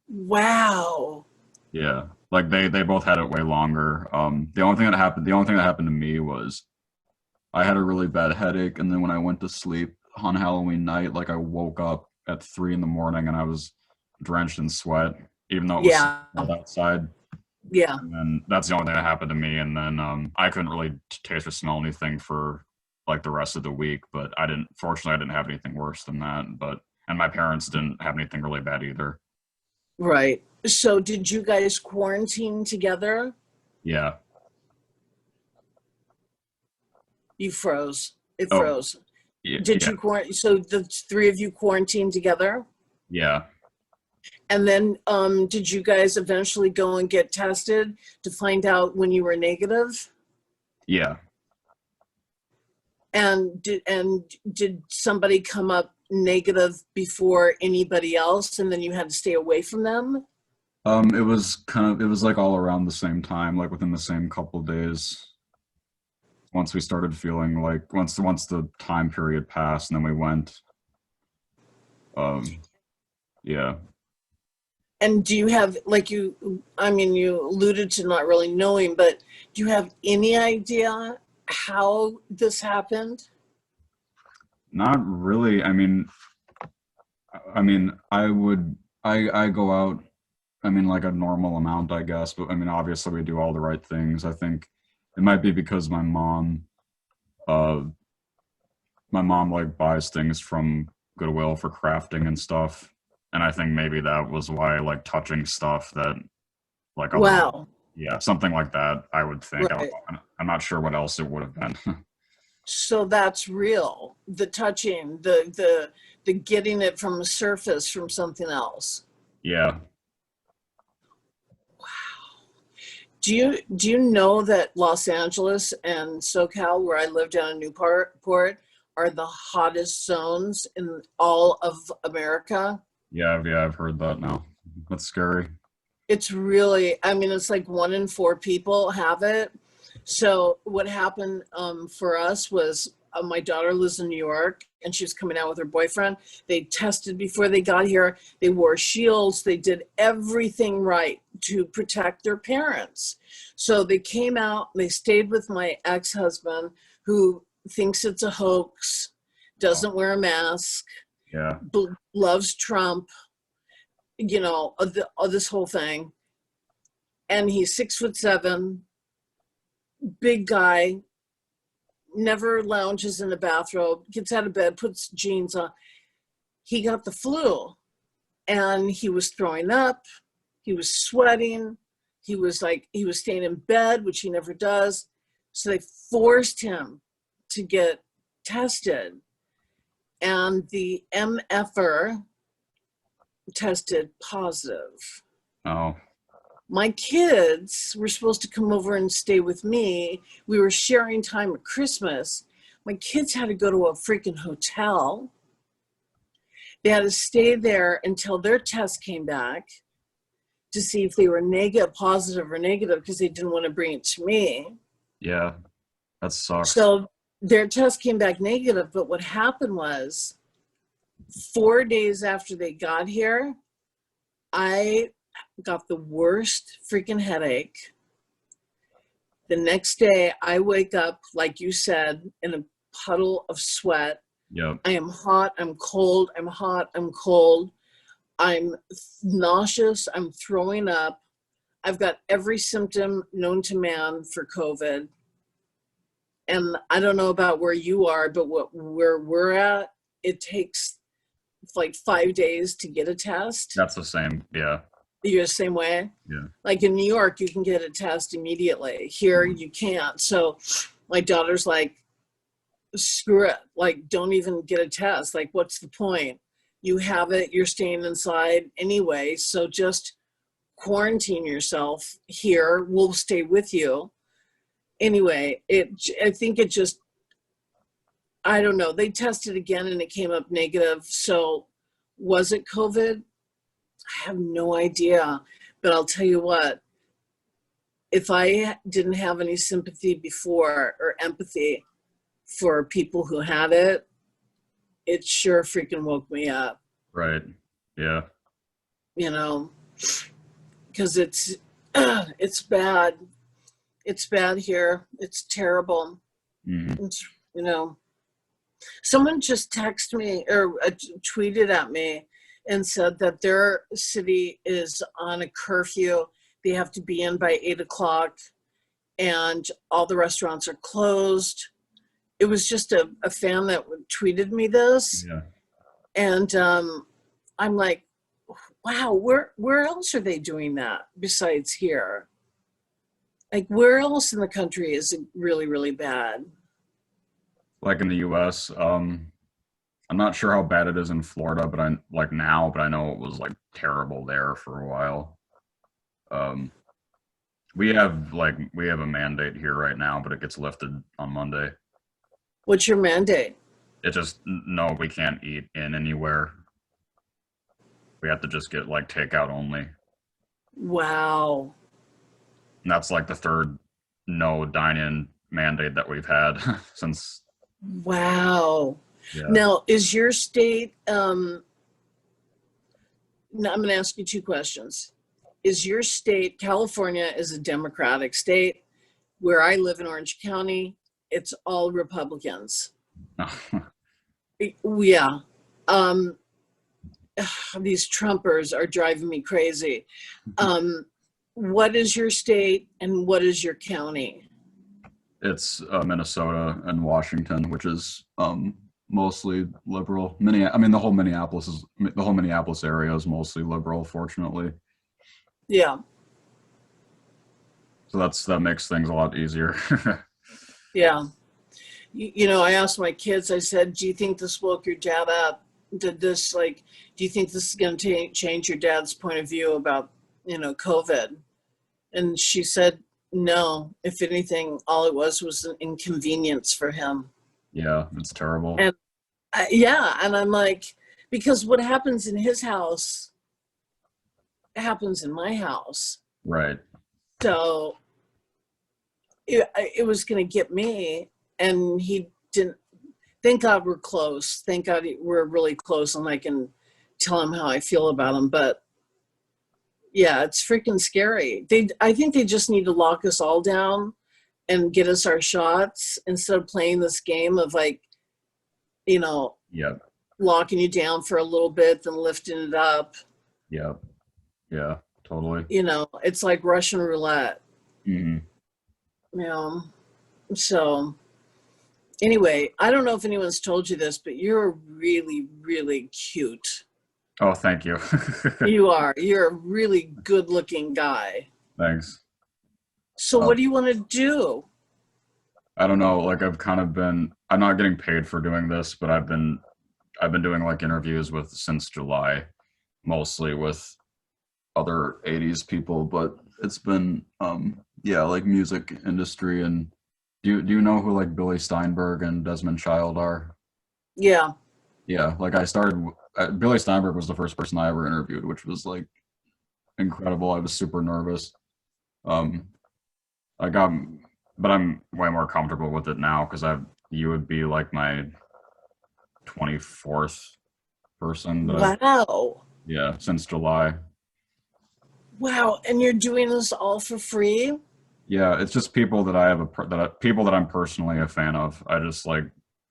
Wow. Yeah, like they both had it way longer. The only thing that happened to me was I had a really bad headache, and then when I went to sleep on Halloween night, like I woke up at 3 in the morning and I was drenched in sweat, even though it was Yeah. cold outside. Yeah. And then that's the only thing that happened to me. And then I couldn't really taste or smell anything for like the rest of the week. But fortunately, I didn't have anything worse than that. And my parents didn't have anything really bad either. Right. So did you guys quarantine together? Yeah. You froze. It Oh, froze. yeah. Did Yeah. you quarantine? So the three of you quarantined together? Yeah. And then did you guys eventually go and get tested to find out when you were negative? Yeah. And did somebody come up negative before anybody else, and then you had to stay away from them? It was like all around the same time, like within the same couple days. Once we started feeling like once the time period passed, and then we went. Um, yeah. And do you have, like, I mean, you alluded to not really knowing, but do you have any idea how this happened? Not really. I mean, I go out, I mean, like a normal amount, I guess, but I mean, obviously we do all the right things. I think it might be because uh, my mom like buys things from Goodwill for crafting and stuff. And I think maybe that was why, like, touching stuff that like other, Wow. yeah, something like that, I would think. I don't Right. know. I'm not sure what else it would have been. So that's real. The touching, the getting it from a surface from something else. Yeah. Do you know that Los Angeles and SoCal, where I live down in Newport, are the hottest zones in all of America? Yeah, I've heard that now. That's scary. It's really, I mean, it's like 1 in 4 people have it. So what happened for us was my daughter lives in New York, and she was coming out with her boyfriend. They tested before they got here. They wore shields. They did everything right to protect their parents. So they came out, they stayed with my ex-husband, who thinks it's a hoax, Oh, doesn't wear a mask, yeah. loves Trump, this whole thing. And he's 6'7", big guy, never lounges in a bathrobe, gets out of bed, puts jeans on. He got the flu, and he was throwing up. He was sweating. He was staying in bed, which he never does. So they forced him to get tested. And the MFer tested positive. Oh, My kids were supposed to come over and stay with me. We were sharing time at Christmas. My kids had to go to a freaking hotel. They had to stay there until their test came back to see if they were positive or negative, because they didn't want to bring it to me. yeah. That sucks. So their test came back negative, but what happened was 4 days after they got here, I got the worst freaking headache. The next day, I wake up, like you said, in a puddle of sweat. Yep. I am hot, I'm cold, I'm hot, I'm cold. I'm nauseous, I'm throwing up. I've got every symptom known to man for COVID. And I don't know about where you are, but where we're at, it takes like 5 days to get a test. That's the same. Yeah. You're the same way? Yeah. Like in New York, you can get a test immediately. Here, you can't. So my daughter's like, screw it. Like, don't even get a test. Like, what's the point? You have it, you're staying inside anyway. So just quarantine yourself here. We'll stay with you. Anyway, I think it just, I don't know. They tested again and it came up negative. So was it COVID? I have no idea. But I'll tell you what, if I didn't have any sympathy before or empathy for people who had it, it sure freaking woke me up. Right. Yeah. You know, because it's bad. It's bad here. It's terrible. Mm-hmm. It's, you know, someone just texted me or tweeted at me and said that their city is on a curfew. They have to be in by 8:00 and all the restaurants are closed. It was just a fan that tweeted me this. Yeah. And I'm like, wow, where else are they doing that besides here? Like, where else in the country is it really, really bad? Like in the U.S., I'm not sure how bad it is in Florida, but I know it was like terrible there for a while. We have a mandate here right now, but it gets lifted on Monday. What's your mandate? It just, no, we can't eat in anywhere. We have to just get like takeout only. Wow. And that's like the third no dine-in mandate that we've had since. Wow. Yeah. Now, is your state, now I'm going to ask you two questions. Is your state, California is a Democratic state. Where I live in Orange County, it's all Republicans. Yeah. These Trumpers are driving me crazy. What is your state and what is your county? It's Minnesota and Washington, which is mostly liberal. The whole Minneapolis area is mostly liberal, fortunately. Yeah. So that makes things a lot easier. Yeah. You know, I asked my kids, I said, do you think this woke your dad up? Do you think this is going to change your dad's point of view about, COVID? And she said, no, if anything, all it was an inconvenience for him. Yeah, it's terrible. And and I'm like, because what happens in his house happens in my house. Right. So it was going to get me, and he didn't. Thank God we're close. Thank God we're really close, and I can tell him how I feel about him. But yeah, it's freaking scary. I think they just need to lock us all down and get us our shots instead of playing this game of Yep. locking you down for a little bit, then lifting it up. Yep. Yeah, totally. It's like Russian roulette. Mm-hmm. So anyway, I don't know if anyone's told you this, but you're really, really cute. Oh, thank you. You are. You're a really good-looking guy. Thanks. So what do you want to do? I don't know. Like I'm not getting paid for doing this, but I've been doing like interviews since July, mostly with other 80s people, but it's been like music industry. And do you know who like Billy Steinberg and Desmond Child are? Yeah. Yeah, like I started Billy Steinberg was the first person I ever interviewed, which was like incredible. I was super nervous. But I'm way more comfortable with it now because you would be like my 24th person. Wow. Yeah, since July. Wow, and you're doing this all for free? Yeah, it's just people that I have people that I'm personally a fan of. I just like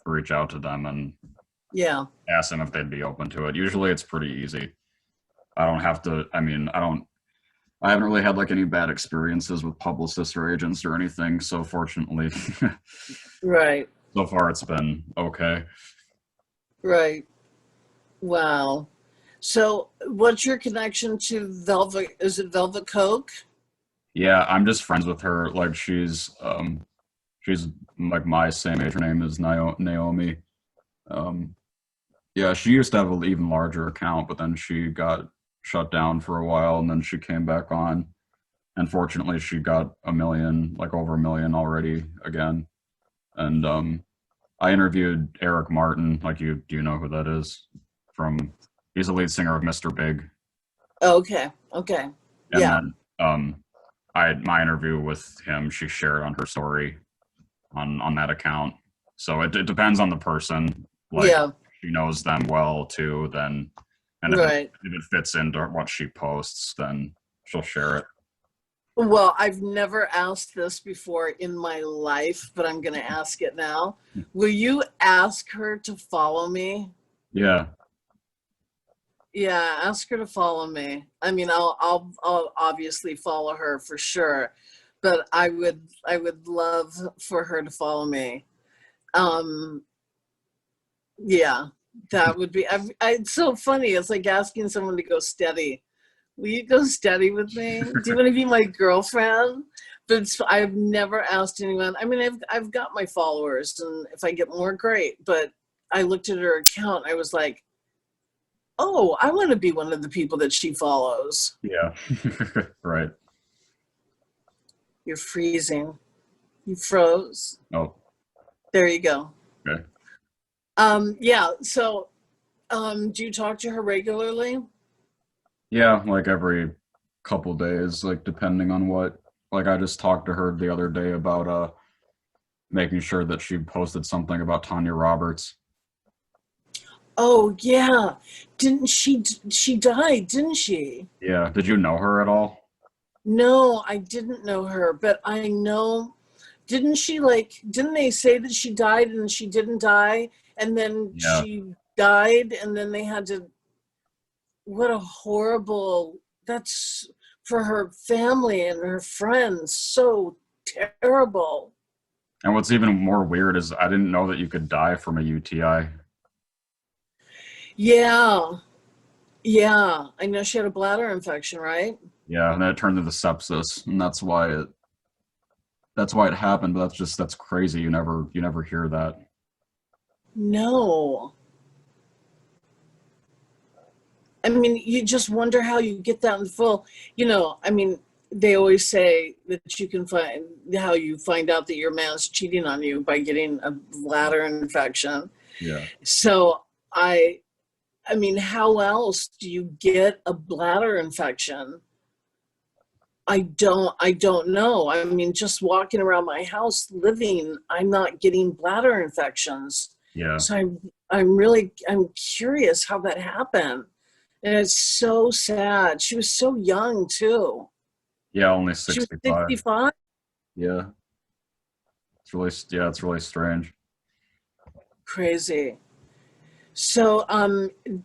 reach out to them and Yeah. ask them if they'd be open to it. Usually it's pretty easy. I don't have to, I mean, I haven't really had like any bad experiences with publicists or agents or anything. So fortunately, Right. so far it's been okay. Right. Wow. So, what's your connection to Velvet? Is it Velvet Coke? Yeah, I'm just friends with her. Like she's like my same age. Her name is Naomi. Um, yeah, she used to have an even larger account, but then she got shut down for a while, and then she came back on. And fortunately, she got a million, like over a million already again. And I interviewed Eric Martin. Like, do you know who that is? He's the lead singer of Mr. Big. Okay. Okay. And Yeah. then I had my interview with him. She shared on her story on that account. So it depends on the person. Like, Yeah. she knows them well too. Then, and Right. if it fits into what she posts, then she'll share it. Well, I've never asked this before in my life, but I'm going to ask it now. Will you ask her to follow me? Yeah, Yeah, ask her to follow me. I mean, I'll obviously follow her for sure, but I would love for her to follow me. Um, yeah, that would be. It's so funny. It's like asking someone to go steady. Will you go steady with me? Do you want to be my girlfriend? But I've never asked anyone. I mean, I've got my followers, and if I get more, great. But I looked at her account. I was like, oh, I want to be one of the people that she follows. yeah, right. You're freezing. You froze. Oh, There you go. okay. Yeah. So, do you talk to her regularly? Yeah, like every couple days, like depending on what. Like I just talked to her the other day about making sure that she posted something about Tanya Roberts. Oh, yeah. Didn't she? She died, didn't she? Yeah, did you know her at all? No, I didn't know her, but I know. Didn't she like? Didn't they say that she died and she didn't die, and then Yeah, she died, and then they had to. What a horrible. That's for her family and her friends. So terrible. and what's even more weird is I didn't know that you could die from a UTI. Yeah, yeah. I know she had a bladder infection, right? Yeah, and then it turned into sepsis, and that's why it happened. But that's crazy. You never hear that. No. I mean, you just wonder how you get that in full. I mean, they always say that you can find how you find out that your man's cheating on you by getting a bladder infection. Yeah, So I mean, how else do you get a bladder infection? I don't know. I mean, just walking around my house living, I'm not getting bladder infections. yeah, So I'm curious how that happened. And it's so sad. She was so young too. yeah. Only She was 65. 65. Yeah, it's really strange. Crazy. So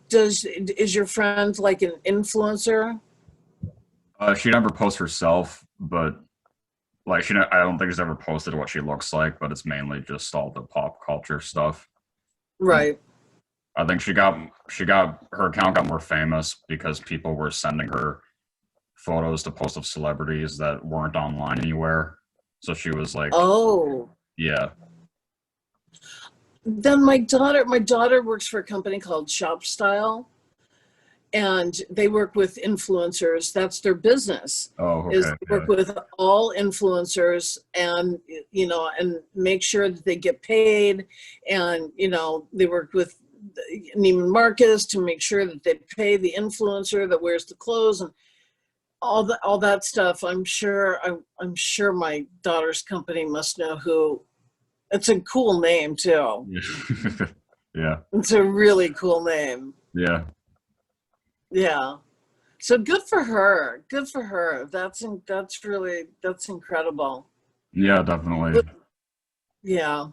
does is your friend like an influencer? She never posts herself, but like I don't think she's ever posted what she looks like. But it's mainly just all the pop culture stuff. And Right. I think her account got more famous because people were sending her photos to post of celebrities that weren't online anywhere. So she was like, Oh. yeah, Then my daughter works for a company called Shop Style, and they work with influencers. That's their business, oh, is okay, they yeah, work with all influencers, and and make sure that they get paid. And they work with Neiman Marcus to make sure that they pay the influencer that wears the clothes and all that stuff. I'm sure my daughter's company must know who. It's a cool name too. yeah, yeah, It's a really cool name. yeah. Yeah. So good for her. Good for her. That's incredible. Yeah, definitely. But- Yeah.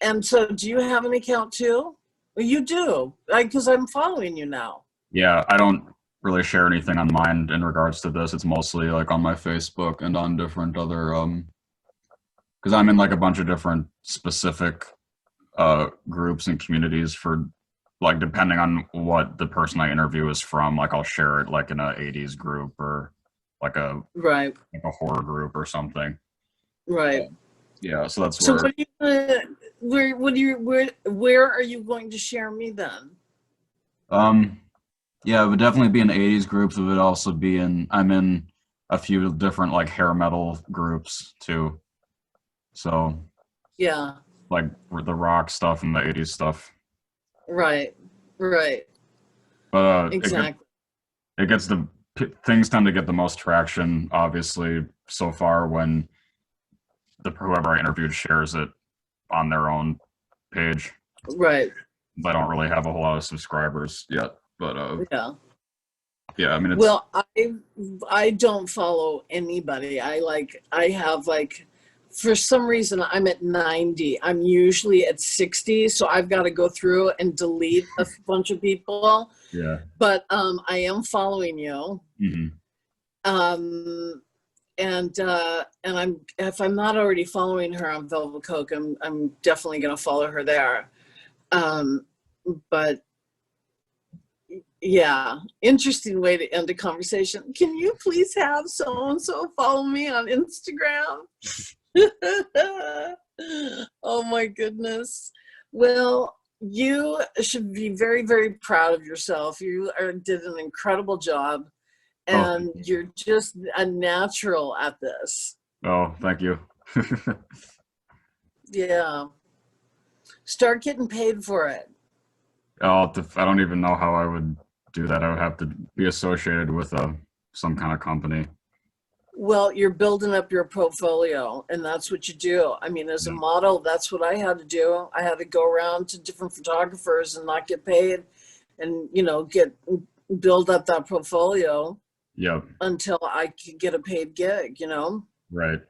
And so do you have an account too? Well, you do. Because I'm following you now. Yeah, I don't really share anything on mine in regards to this. It's mostly like on my Facebook and on different other because I'm in like a bunch of different specific groups and communities for like depending on what the person I interview is from, like I'll share it like in a 80s group or like a Right. like a horror group or something. Right. Yeah, so that's So where what are you gonna, where what do you where are you going to share me then? um yeah, it would definitely be in 80s groups. It would also be in I'm in a few different like hair metal groups too. So Yeah. like the rock stuff and the 80s stuff. Right. Right. But Exactly. it gets the things tend to get the most traction obviously so far when the whoever I interviewed shares it on their own page. Right. I don't really have a whole lot of subscribers yet, but Yeah. yeah, I mean it's Well, I don't follow anybody. I have like for some reason I'm at 90. I'm usually at 60, so I've got to go through and delete a bunch of people. yeah. But I am following you. Hmm. Um and I'm if I'm not already following her on Velvet Coke, I'm definitely gonna follow her there. Um but Yeah, interesting way to end a conversation. Can you please have so and so follow me on Instagram? Oh my goodness. Well, you should be very, very proud of yourself. Did an incredible job, Oh, and you're just a natural at this. oh, thank you. Yeah. Start getting paid for it. I don't even know how I would do that. I would have to be associated with some kind of company. Well, you're building up your portfolio, and that's what you do. I mean, as a Yeah. model, that's what I had to do. I had to go around to different photographers and not get paid, and get build up that portfolio Yep. until I could get a paid gig. Right.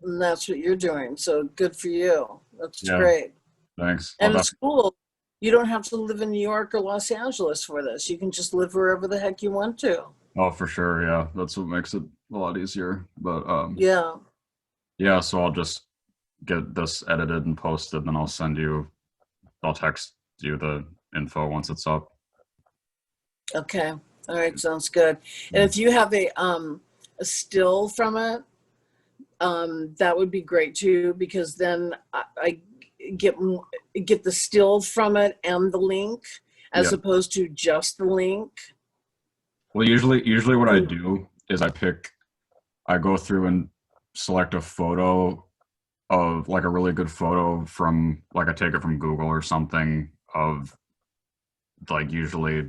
And that's what you're doing. So good for you. That's Yeah. great. Thanks. And it's cool. You don't have to live in New York or Los Angeles for this. You can just live wherever the heck you want to. Oh, for sure. Yeah, that's what makes it a lot easier. But Yeah. yeah. So I'll just get this edited and posted, then I'll send you. I'll text you the info once it's up. Okay. All right. Sounds good. And Yeah. if you have a still from it, that would be great too, because then I get the still from it and the link as Yeah. opposed to just the link. Well, usually what I do is I go through and select a photo of like a really good photo from like I take it from Google or something of like usually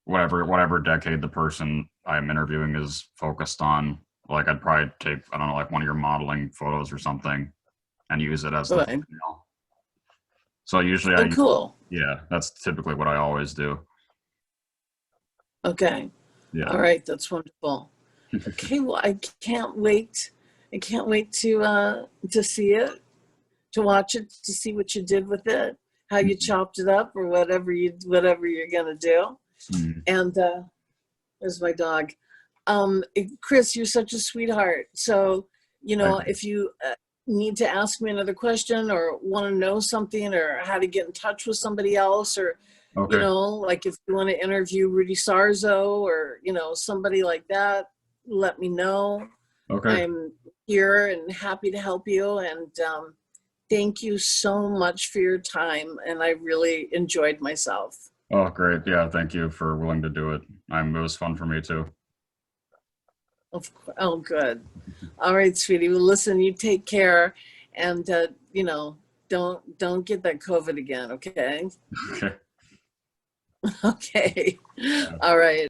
whatever decade the person I'm interviewing is focused on. Like I'd probably take I don't know like one of your modeling photos or something and use it as the Right. thumbnail. So usually Oh, cool. yeah, that's typically what I always do. Okay. Yeah. All right. That's wonderful. Okay. Well, I can't wait. I can't wait to see it, to watch it, to see what you did with it, how you chopped it up, or whatever you're gonna do. Mhm. And there's my dog. Chris, you're such a sweetheart. So Thank you. if you need to ask me another question or want to know something or how to get in touch with somebody else, or Okay. like if you want to interview Rudy Sarzo or somebody like that, let me know. Okay. I'm here and happy to help you. And thank you so much for your time. And I really enjoyed myself. Oh, great. Yeah, thank you for willing to do it. It was fun for me too. Oh, good. All right, sweetie. Well, listen, you take care, and don't get that COVID again. Okay. Okay. Okay. Yeah. All right.